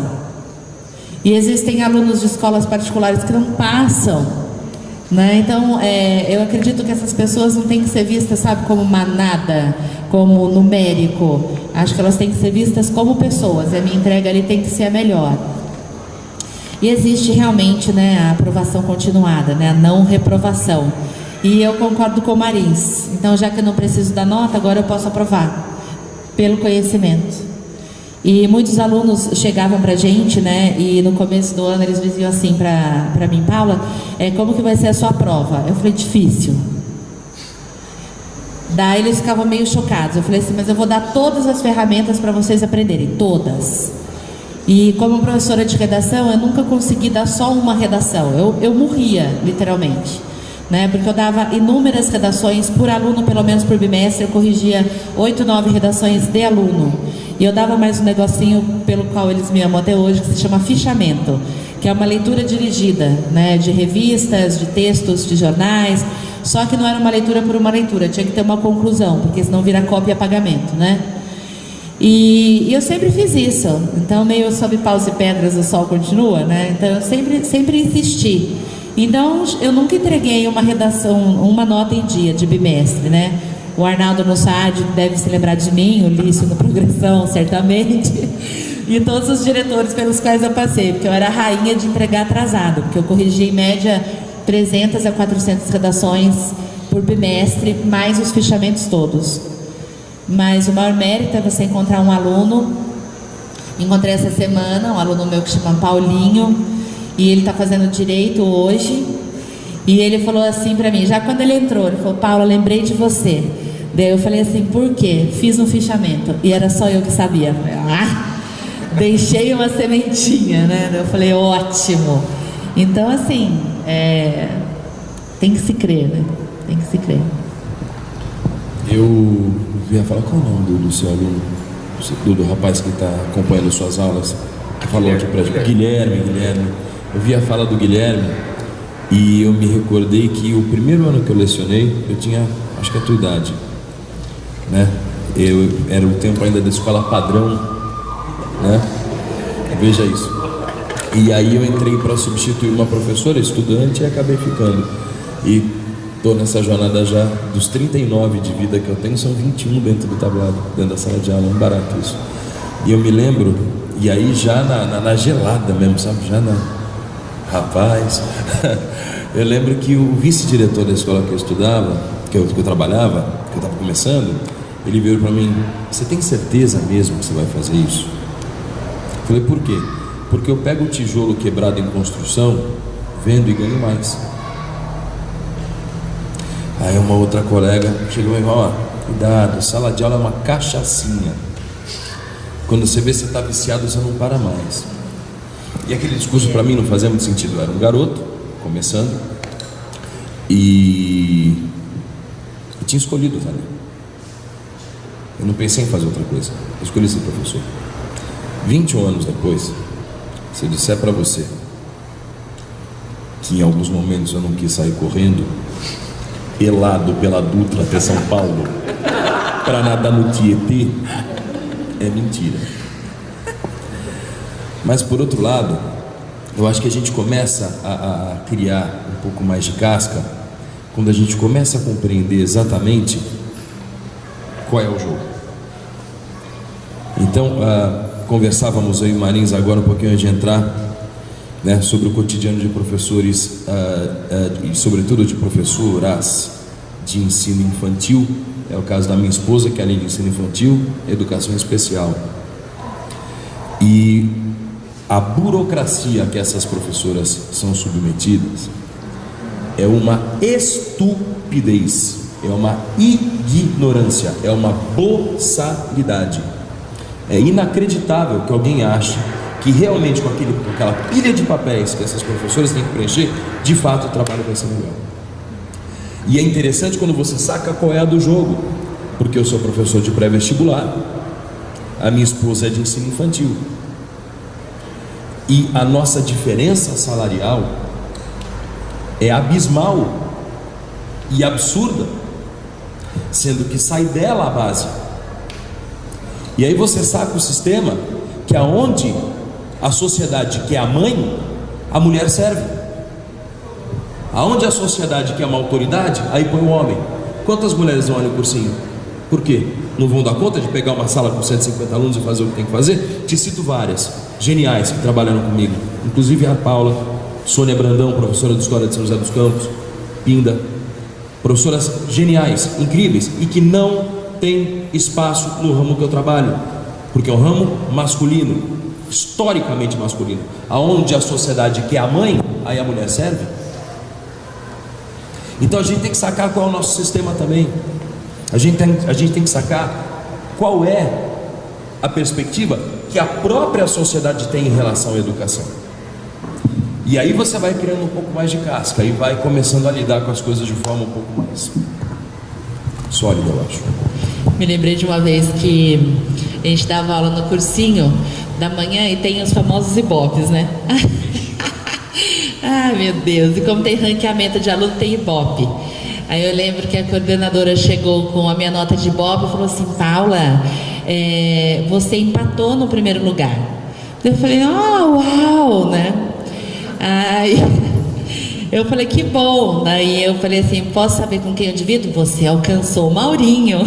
E existem alunos de escolas particulares que não passam, né? Então, eu acredito que essas pessoas não têm que ser vistas, sabe, como manada, como numérico. Acho que elas têm que ser vistas como pessoas. A minha entrega ali tem que ser a melhor. E existe realmente, né, a aprovação continuada, né, a não reprovação. E eu concordo com o Marins. Então, já que eu não preciso da nota, agora eu posso aprovar pelo conhecimento. E muitos alunos chegavam pra gente, né? E no começo do ano eles diziam assim pra mim: Paula, como que vai ser a sua prova? Eu falei: difícil. Daí eles ficavam meio chocados. Eu falei assim: mas eu vou dar todas as ferramentas para vocês aprenderem, todas. E como professora de redação, eu nunca consegui dar só uma redação. Eu morria, literalmente, né? Porque eu dava inúmeras redações por aluno, pelo menos por bimestre. Eu corrigia 8, 9 redações de aluno. E eu dava mais um negocinho pelo qual eles me amam até hoje, que se chama fichamento, que é uma leitura dirigida, né? De revistas, de textos, de jornais. Só que não era uma leitura por uma leitura, tinha que ter uma conclusão, porque senão vira cópia e pagamento, né? E eu sempre fiz isso. Então, meio sob paus e pedras o sol continua, né? Então eu sempre insisti. Então eu nunca entreguei uma redação, uma nota em dia de bimestre, né? O Arnaldo Nussad deve se lembrar de mim, o Lício no Progressão, certamente. E todos os diretores pelos quais eu passei, porque eu era a rainha de entregar atrasado, porque eu corrigia em média 300 a 400 redações por bimestre, mais os fichamentos todos. Mas o maior mérito é você encontrar um aluno. Encontrei essa semana um aluno meu que chama Paulinho, e ele está fazendo direito hoje. E ele falou assim para mim, já quando ele entrou, ele falou: Paula, lembrei de você. Daí eu falei assim: por quê? Fiz um fichamento. E era só eu que sabia. Eu falei: deixei uma sementinha, né? Daí eu falei: ótimo. Então, assim, tem que se crer, né? Tem que se crer. Eu ia falar, qual é o nome do seu aluno, do rapaz que está acompanhando suas aulas, que falou aqui pra gente? Guilherme. Eu vi a fala do Guilherme e eu me recordei que o primeiro ano que eu lecionei, eu tinha, acho que a tua idade, né? Era o tempo ainda da escola padrão, né? Veja isso. E aí eu entrei para substituir uma professora, estudante, e acabei ficando. E estou nessa jornada já dos 39 de vida que eu tenho, são 21 dentro do tablado, dentro da sala de aula, é um barato isso. E eu me lembro, e aí já na gelada mesmo, sabe? Já na... Rapaz, eu lembro que o vice-diretor da escola que eu estudava, que eu trabalhava, que eu estava começando, ele veio para mim: você tem certeza mesmo que você vai fazer isso? Eu falei: por quê? Porque eu pego o tijolo quebrado em construção, vendo e ganho mais. Aí uma outra colega chegou e falou: cuidado, sala de aula é uma cachaçinha. Quando você vê que você está viciado, você não para mais. E aquele discurso para mim não fazia muito sentido. Eu era um garoto, começando, e tinha escolhido o Vale. Eu não pensei em fazer outra coisa. Eu escolhi ser professor. 21 anos depois, se eu disser para você que em alguns momentos eu não quis sair correndo pelado pela Dutra até São Paulo para nadar no Tietê, é mentira. Mas por outro lado, eu acho que a gente começa a criar um pouco mais de casca quando a gente começa a compreender exatamente qual é o jogo. Então, conversávamos aí, Marins, agora um pouquinho antes de entrar, né, sobre o cotidiano de professores, e sobretudo de professoras de ensino infantil. É o caso da minha esposa, que além de ensino infantil, é educação especial. E a burocracia que essas professoras são submetidas é uma estupidez, é uma ignorância, é uma boçalidade. É inacreditável que alguém ache que realmente com aquela pilha de papéis que essas professoras têm que preencher, de fato o trabalho vai ser melhor. E é interessante quando você saca qual é a do jogo, porque eu sou professor de pré-vestibular, a minha esposa é de ensino infantil, e a nossa diferença salarial é abismal e absurda, sendo que sai dela a base. E aí você saca o sistema que aonde a sociedade quer a mãe, a mulher serve. Aonde a sociedade quer uma autoridade, aí põe o homem. Quantas mulheres vão ali no cursinho? Por quê? Não vão dar conta de pegar uma sala com 150 alunos e fazer o que tem que fazer? Te cito várias, geniais, que trabalharam comigo. Inclusive a Paula, Sônia Brandão, professora de História de São José dos Campos, Pinda. professoras geniais, incríveis, e que não tem espaço no ramo que eu trabalho, porque é um ramo masculino, historicamente masculino, aonde a sociedade quer a mãe, aí a mulher serve. Então a gente tem que sacar qual é o nosso sistema também. A gente tem que sacar qual é a perspectiva que a própria sociedade tem em relação à educação. E aí você vai criando um pouco mais de casca e vai começando a lidar com as coisas de forma um pouco mais sólida, eu acho. Me lembrei de uma vez que a gente dava aula no cursinho da manhã e tem os famosos Ibopes, né? Ai, meu Deus, e como tem ranqueamento de aluno, tem Ibope. Aí eu lembro que a coordenadora chegou com a minha nota de Ibope e falou assim: Paula, você empatou no primeiro lugar. Eu falei: uau, né? Aí eu falei: que bom. Aí eu falei assim: posso saber com quem eu divido? Você alcançou o Maurinho.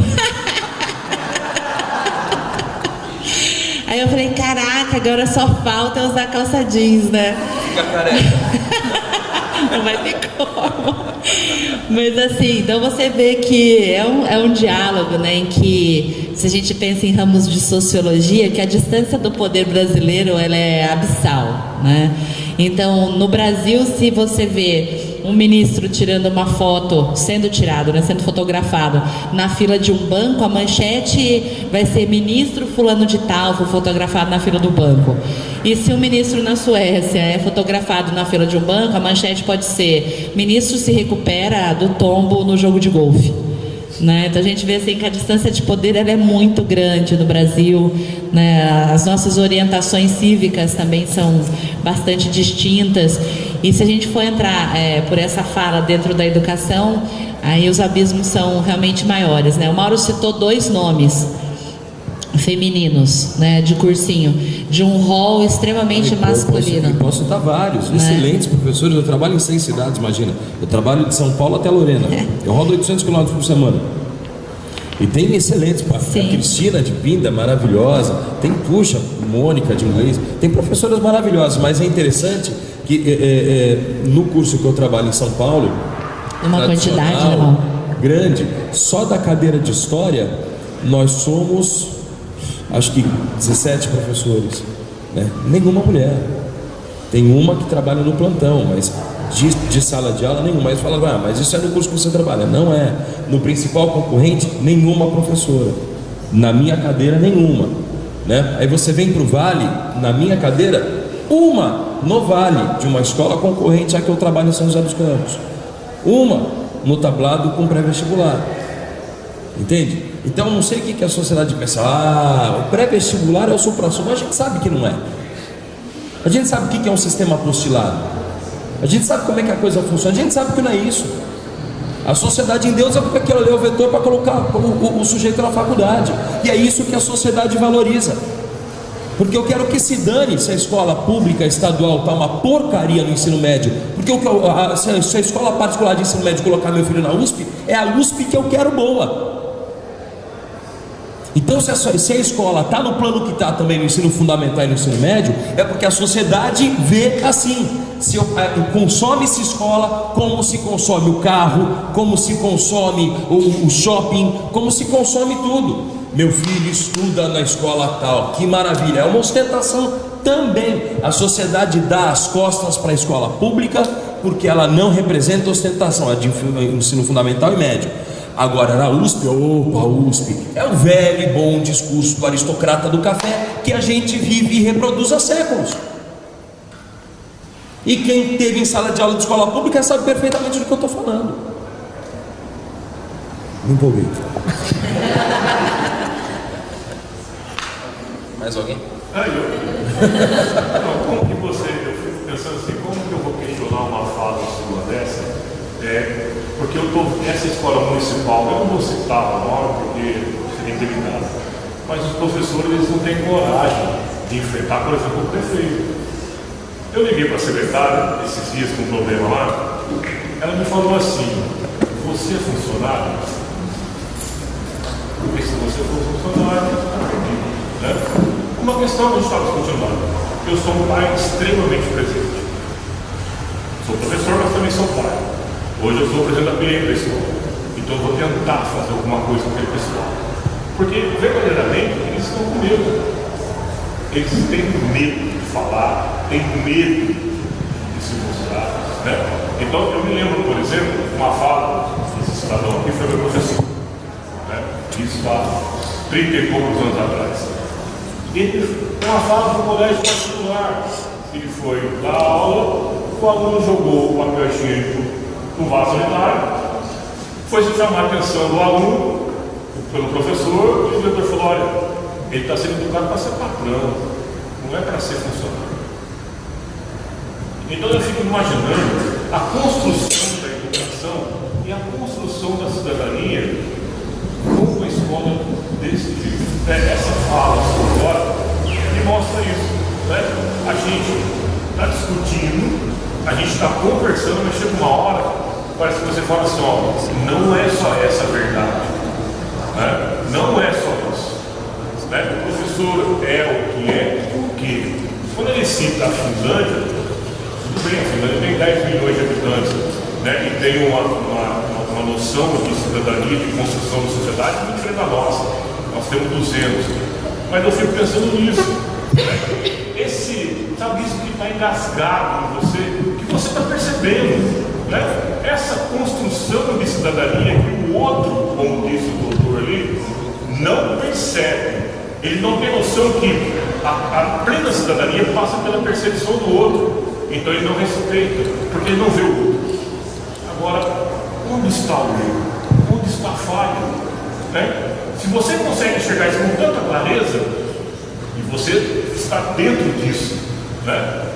Aí eu falei: caraca, agora só falta eu usar calça jeans, né? Fica careca. Não vai ter como. Mas assim, então você vê que é um diálogo, né, em que, se a gente pensa em ramos de sociologia, que a distância do poder brasileiro, ela é abissal, né? Então, no Brasil, se você vê um ministro tirando uma foto, sendo tirado, né, sendo fotografado na fila de um banco, a manchete vai ser: ministro fulano de tal foi fotografado na fila do banco. E se um ministro na Suécia é fotografado na fila de um banco, a manchete pode ser: ministro se recupera do tombo no jogo de golfe. Né? Então a gente vê assim que a distância de poder, ela é muito grande no Brasil, né? As nossas orientações cívicas também são bastante distintas, e se a gente for entrar por essa fala dentro da educação, aí os abismos são realmente maiores, né? O Mauro citou 2 nomes femininos, né, de cursinho, de um rol extremamente masculino. Posso citar vários, excelentes professores. Eu trabalho em 6 cidades, imagina. Eu trabalho de São Paulo até Lorena. Eu rodo 800 km por semana. E tem excelentes, a Cristina de Pinda, maravilhosa. Tem, Mônica de inglês. Tem professoras maravilhosas, mas é interessante que no curso que eu trabalho em São Paulo, uma quantidade, irmão, grande, só da cadeira de história, nós somos, acho que 17 professores, né? Nenhuma mulher. Tem uma que trabalha no plantão, mas de sala de aula nenhuma. Mas fala: mas isso é no curso que você trabalha. Não é. No principal concorrente, nenhuma professora. Na minha cadeira, nenhuma, né? Aí você vem para o Vale, na minha cadeira, uma no Vale, de uma escola concorrente a que eu trabalho em São José dos Campos. Uma no tablado com pré-vestibular. Entende? Então não sei o que a sociedade pensa: o pré-vestibular é o supra-sumo. A gente sabe que não é. A gente sabe o que é um sistema apostilado. A gente sabe como é que a coisa funciona. A gente sabe que não é isso. A sociedade em Deus é porque aquilo ali é o vetor para colocar o sujeito na faculdade. E é isso que a sociedade valoriza. Porque eu quero que se dane se a escola pública estadual está uma porcaria no ensino médio. Porque se a escola particular de ensino médio colocar meu filho na USP, é a USP que eu quero boa. Então, se a escola está no plano que está também no ensino fundamental e no ensino médio, é porque a sociedade vê assim. Consome-se escola como se consome o carro, como se consome o shopping, como se consome tudo. Meu filho estuda na escola tal, que maravilha, é uma ostentação também. A sociedade dá as costas para a escola pública porque ela não representa ostentação, é de ensino fundamental e médio. Agora na USP, a USP é o velho e bom discurso do aristocrata do café que a gente vive e reproduz há séculos. E quem teve em sala de aula de escola pública sabe perfeitamente do que eu estou falando. Me empolguei. Mais alguém? Como que você, eu fico pensando assim, como que eu vou questionar uma fala sua dessa? Porque eu estou nessa escola municipal, eu não vou citar o nome porque seria delicado, mas os professores eles não têm coragem de enfrentar, por exemplo, o prefeito. Eu liguei para a secretária esses dias com um problema lá, ela me falou assim: você é funcionário? Porque se você for funcionário, né? Uma questão que a gente estava discutindo lá. Eu sou um pai extremamente presente. Sou professor, mas também sou pai. Hoje eu sou o presidente da PM da escola. então eu vou tentar fazer alguma coisa com aquele pessoal. Porque, verdadeiramente, eles estão com medo. Eles têm medo de falar, têm medo de se mostrar, né? Então, eu me lembro, por exemplo, uma fala desse cidadão aqui, foi meu professor, né? Isso há 30 e poucos anos atrás. Ele tem uma fala do colégio particular. Ele foi dar aula, o aluno jogou o papel higiênico no vaso sanitário, foi se chamar a atenção do aluno pelo professor, e o diretor falou: olha, ele está sendo educado para ser patrão, não é para ser funcionário. Então eu fico imaginando a construção da educação e a construção da cidadania com uma escola desse tipo. Essa fala agora me mostra isso, né? A gente está discutindo, a gente está conversando, mas chega uma hora, parece que você fala assim: ó, não é só essa a verdade, né? Não é só isso, né? O professor é o que é, porque quando ele cita a Finlândia, tudo bem, a Finlândia tem 10 milhões de habitantes, né? E tem uma noção de cidadania, de construção da sociedade muito diferente da nossa. Nós temos 200, mas eu fico pensando nisso, né? Sabe isso que está engasgado em você, que você está percebendo, né? Essa construção de cidadania que o outro, como disse o doutor ali, não percebe. Ele não tem noção que a plena cidadania passa pela percepção do outro, então ele não respeita, porque ele não vê o outro. Agora, onde está o erro? Onde está a falha? Né? Se você consegue enxergar isso com tanta clareza, e você está dentro disso, né?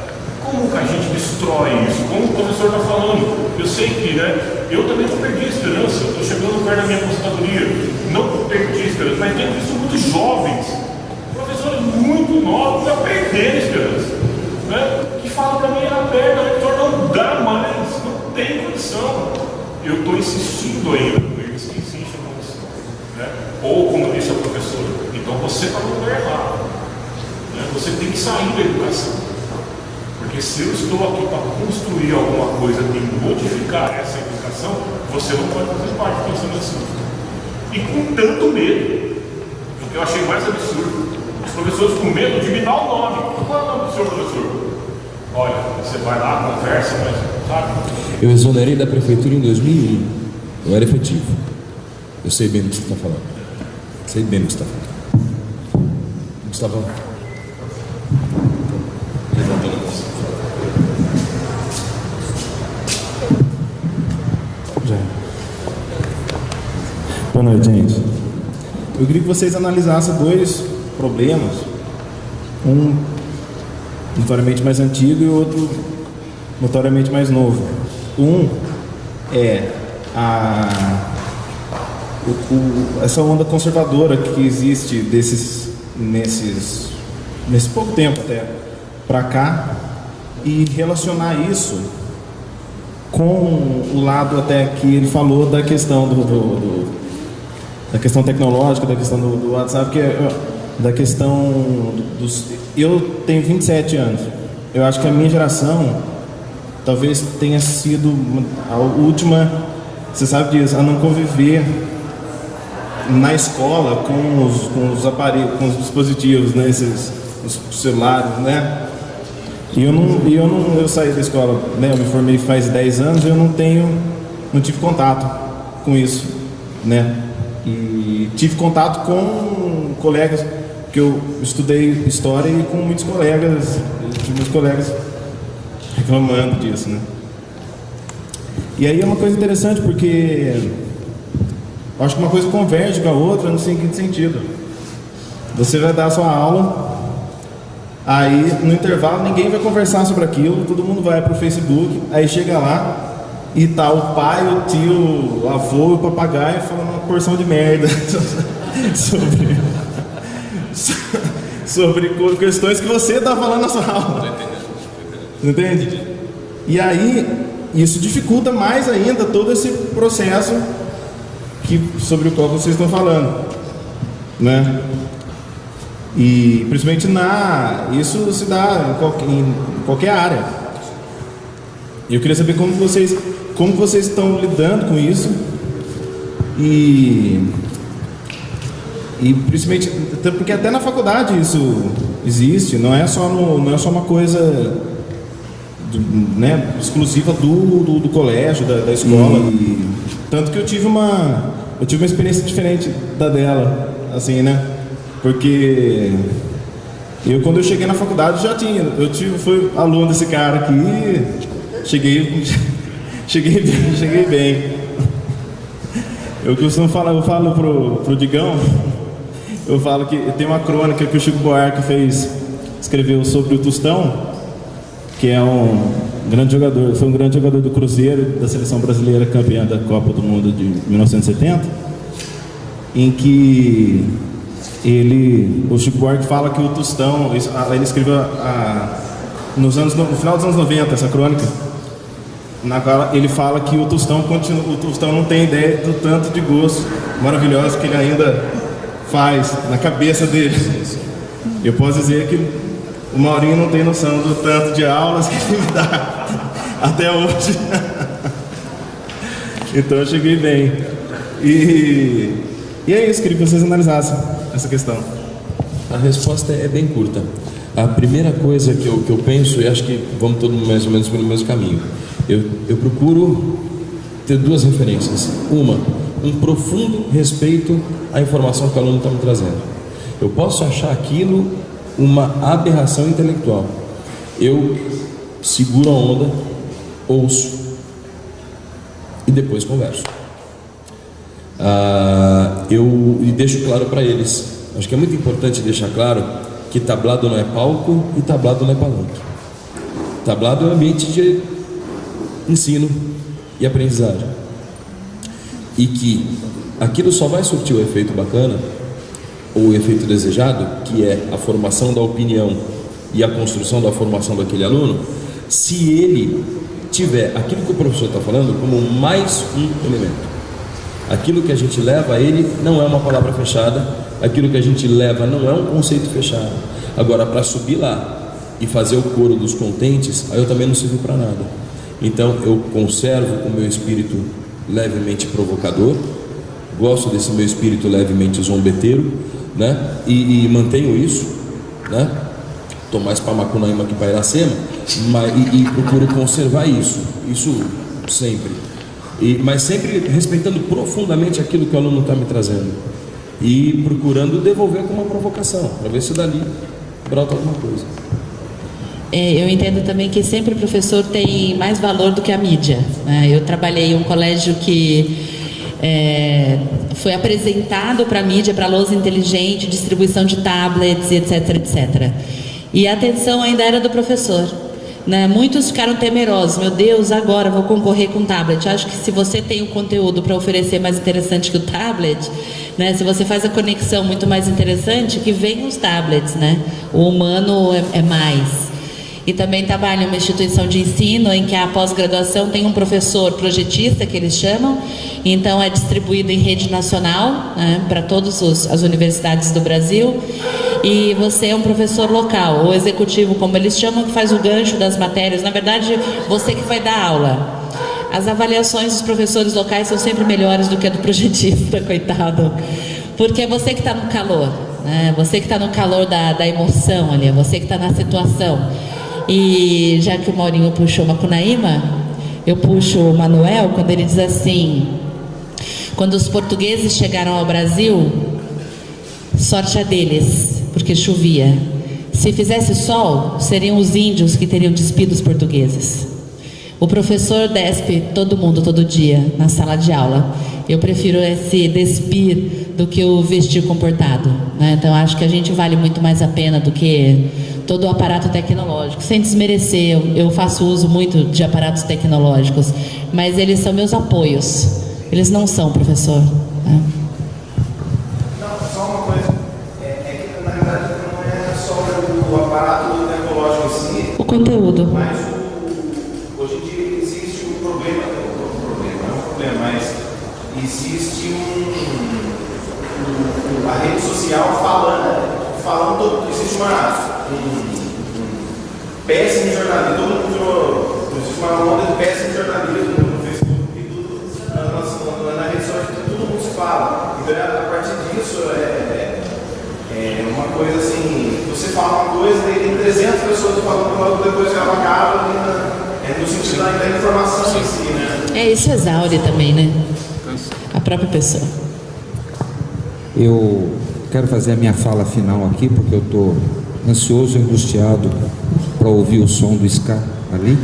Como que a gente destrói isso? Como o professor está falando? Eu sei que, né, eu também não perdi a esperança, estou chegando perto da minha aposentadoria, não perdi a esperança, mas tenho visto muitos jovens, professores muito novos, a perder a esperança, né? Que falam para mim na perna, o professor não dá mais, não tem condição. Eu estou insistindo ainda com eles que insistem na condição, né? Ou como disse a professora, então você está no lugar errado, né? Você tem que sair da educação, porque se eu estou aqui para construir alguma coisa e modificar essa educação, você não pode fazer parte do pensamento assim. E com tanto medo, o que eu achei mais absurdo, os professores com medo de me dar o nome. Qual é o nome do seu professor? Olha, você vai lá, conversa, mas sabe? Eu exonerei da prefeitura em 2001. Eu era efetivo. Eu sei bem do que você está falando. Sei bem do que você está falando. Gustavo. Boa noite, gente. Eu queria que vocês analisassem dois problemas. Um notoriamente mais antigo e o outro notoriamente mais novo. Um é essa onda conservadora que existe nesse pouco tempo até para cá, e relacionar isso com o lado até que ele falou da questão da questão tecnológica, da questão do WhatsApp, que é da questão dos... Eu tenho 27 anos. Eu acho que a minha geração talvez tenha sido a última, você sabe disso, a não conviver na escola com os aparelhos, com os dispositivos, né, os celulares, né? E eu saí da escola, né, eu me formei faz 10 anos, e eu não tive contato com isso, né? E tive contato com colegas, que eu estudei história, e com muitos colegas reclamando disso, né? E aí é uma coisa interessante, porque eu acho que uma coisa converge com a outra no seguinte sentido: você vai dar a sua aula, aí no intervalo ninguém vai conversar sobre aquilo, todo mundo vai para o Facebook, aí chega lá e tá o pai, o tio, o avô, o papagaio falando uma porção de merda sobre questões que você está falando na sua aula. Entende? E aí isso dificulta mais ainda todo esse processo sobre o qual vocês estão falando, né? E principalmente isso se dá em qualquer área. E eu queria saber como vocês estão lidando com isso, E principalmente porque até na faculdade isso existe, não é só uma coisa né, exclusiva do colégio, da escola. E tanto que eu tive uma experiência diferente da dela, assim, né? Porque quando eu cheguei na faculdade fui aluno desse cara aqui, cheguei bem. Eu falo pro Digão, eu falo que tem uma crônica que o Chico Buarque escreveu sobre o Tostão, que é um grande jogador, foi um grande jogador do Cruzeiro, da seleção brasileira, campeã da Copa do Mundo de 1970, em que o Chico Buarque fala que o Tostão, ele escreveu no final dos anos 90, essa crônica, na qual ele fala que o Tostão não tem ideia do tanto de gosto maravilhoso que ele ainda faz na cabeça dele. Eu posso dizer que o Maurinho não tem noção do tanto de aulas que ele me dá até hoje. Então eu cheguei bem. E é isso, queria que vocês analisassem essa questão. A resposta é bem curta. A primeira coisa que eu penso, e acho que vamos todos mais ou menos pelo mesmo caminho, eu procuro ter duas referências. Uma, um profundo respeito à informação que o aluno está me trazendo. Eu posso achar aquilo uma aberração intelectual. Eu seguro a onda, ouço e depois converso. E deixo claro para eles. Acho que é muito importante deixar claro que tablado não é palco e tablado não é palanque. Tablado é um ambiente de ensino e aprendizagem. E que aquilo só vai surtir o efeito bacana, ou o efeito desejado, que é a formação da opinião e a construção da formação daquele aluno, se ele tiver aquilo que o professor está falando como mais um elemento. Aquilo que a gente leva a ele não é uma palavra fechada, aquilo que a gente leva não é um conceito fechado. Agora, para subir lá e fazer o coro dos contentes, aí eu também não sirvo para nada. Então, eu conservo o meu espírito levemente provocador, gosto desse meu espírito levemente zombeteiro, né? E mantenho isso, né? Estou mais para Macunaíma que para Iracema, e procuro conservar isso sempre. Mas sempre respeitando profundamente aquilo que o aluno está me trazendo e procurando devolver com uma provocação, para ver se dali brota alguma coisa. Eu entendo também que sempre o professor tem mais valor do que a mídia, né? Eu trabalhei em um colégio que foi apresentado para a mídia, para a lousa inteligente, distribuição de tablets, etc, etc. E a atenção ainda era do professor, né? Muitos ficaram temerosos. Meu Deus, agora vou concorrer com o tablet. Acho que se você tem um conteúdo para oferecer mais interessante que o tablet, né? Se você faz a conexão muito mais interessante, que venham os tablets, né? O humano é mais. E também trabalho em uma instituição de ensino em que a pós-graduação tem um professor projetista, que eles chamam, então é distribuído em rede nacional, né, para todas as universidades do Brasil, e você é um professor local, ou executivo, como eles chamam, que faz o gancho das matérias. Na verdade, você que vai dar aula. As avaliações dos professores locais são sempre melhores do que a do projetista, coitado, porque é você que está no calor, né? Você que está no calor da emoção ali, é você que está na situação. E já que o Maurinho puxou Macunaíma, eu puxo o Manuel quando ele diz assim: quando os portugueses chegaram ao Brasil, sorte a deles, porque chovia. Se fizesse sol, seriam os índios que teriam despido os portugueses. O professor despe todo mundo todo dia na sala de aula. Eu prefiro esse despir do que o vestir comportado, né? Então acho que a gente vale muito mais a pena do que todo o aparato tecnológico. Sem desmerecer, eu faço uso muito de aparatos tecnológicos, mas eles são meus apoios. Eles não são, professor, né? Não, só uma coisa. É que na verdade não é só o aparato tecnológico em si. O conteúdo. Mas hoje em dia existe um problema, mas existe a rede social falando existe péssimo jornalismo, todo mundo virou, existe uma onda de péssimo jornalismo no Facebook e tudo, na rede social, todo mundo se falam. Então, a partir disso, é uma coisa assim, você fala uma coisa e tem 300 pessoas falando logo depois que ela acaba, no sentido da informação em si, né? Isso exaure também, né? A própria pessoa. Eu quero fazer a minha fala final aqui, porque eu estou ansioso e angustiado para ouvir o som do ska ali.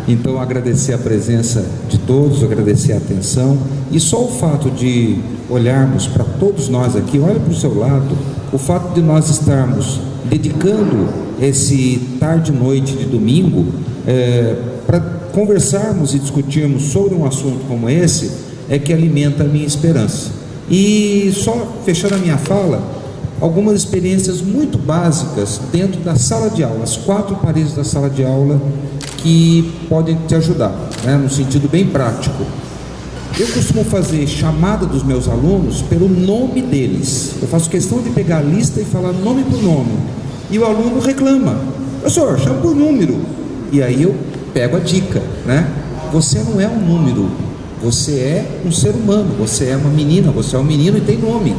Então, agradecer a presença de todos, agradecer a atenção, e só o fato de olharmos para todos nós aqui, olha para o seu lado, o fato de nós estarmos dedicando esse tarde e noite de domingo para conversarmos e discutirmos sobre um assunto como esse, é que alimenta a minha esperança. E só fechando a minha fala, algumas experiências muito básicas dentro da sala de aula, as 4 paredes da sala de aula, que podem te ajudar, né, no sentido bem prático. Eu costumo fazer chamada dos meus alunos pelo nome deles. Eu faço questão de pegar a lista e falar nome por nome. E o aluno reclama: professor, chama por número. E aí eu pego a dica, né? Você não é um número, você é um ser humano, você é uma menina, você é um menino e tem nome.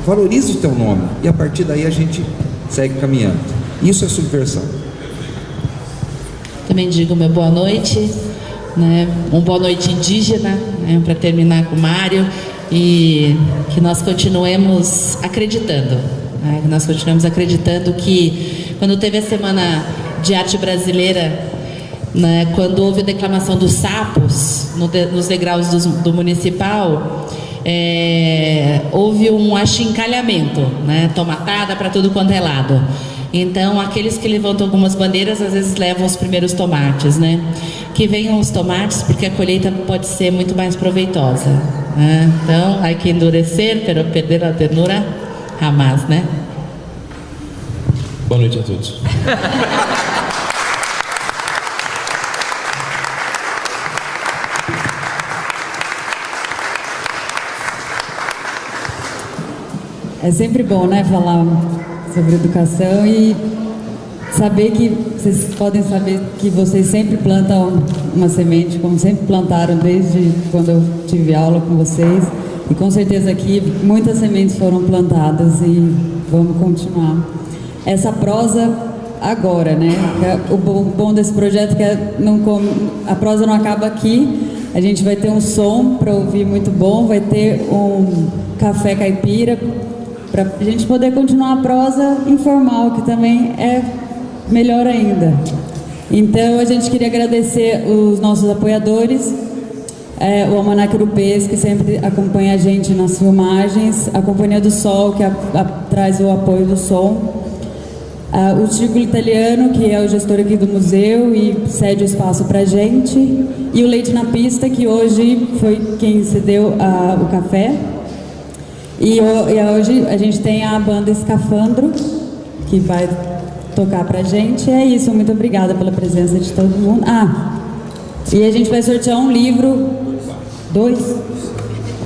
Valorize o teu nome. E a partir daí a gente segue caminhando. Isso é subversão. Também digo meu boa noite, né? Um boa noite indígena, né? Para terminar com o Mário, e que nós continuemos acreditando, né? Que nós continuemos acreditando que quando teve a Semana de Arte Brasileira, né? Quando houve a declamação dos sapos nos degraus do municipal, houve um achincalhamento, né? Tomatada para tudo quanto é lado. Então, aqueles que levantam algumas bandeiras, às vezes levam os primeiros tomates, né? Que venham os tomates, porque a colheita pode ser muito mais proveitosa, né? Então, hay que endurecer, pero perder a ternura jamás, né? Boa noite a todos. É sempre bom, né, falar sobre educação e saber que vocês podem saber que vocês sempre plantam uma semente, como sempre plantaram desde quando eu tive aula com vocês, e com certeza aqui muitas sementes foram plantadas e vamos continuar. Essa prosa agora, né? O bom desse projeto é que a prosa não acaba aqui. A gente vai ter um som para ouvir muito bom, vai ter um café caipira para a gente poder continuar a prosa informal, que também é melhor ainda. Então, a gente queria agradecer os nossos apoiadores, o Almanac Urupês, que sempre acompanha a gente nas filmagens, a Companhia do Sol, que traz o apoio do som, o Círculo Italiano, que é o gestor aqui do museu e cede o espaço para a gente, e o Leite na Pista, que hoje foi quem cedeu o café. E hoje a gente tem a banda Escafandro, que vai tocar pra gente. É isso, muito obrigada pela presença de todo mundo. E a gente vai sortear um livro. 2?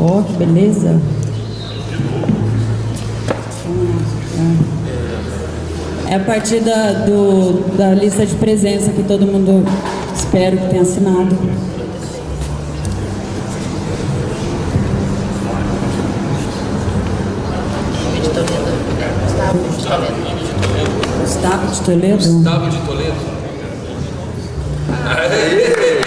Ó, que beleza. É a partir da lista de presença que todo mundo, espero que tenha assinado. Gustavo de Toledo? Gustavo de Toledo. Aê!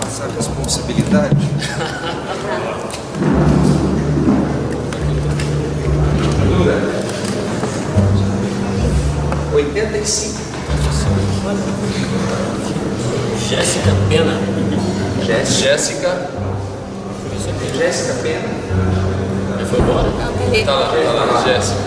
Essa responsabilidade. Dura. 85. Jéssica Pena. Jéssica Pena. Foi embora? Tá lá, Jéssica.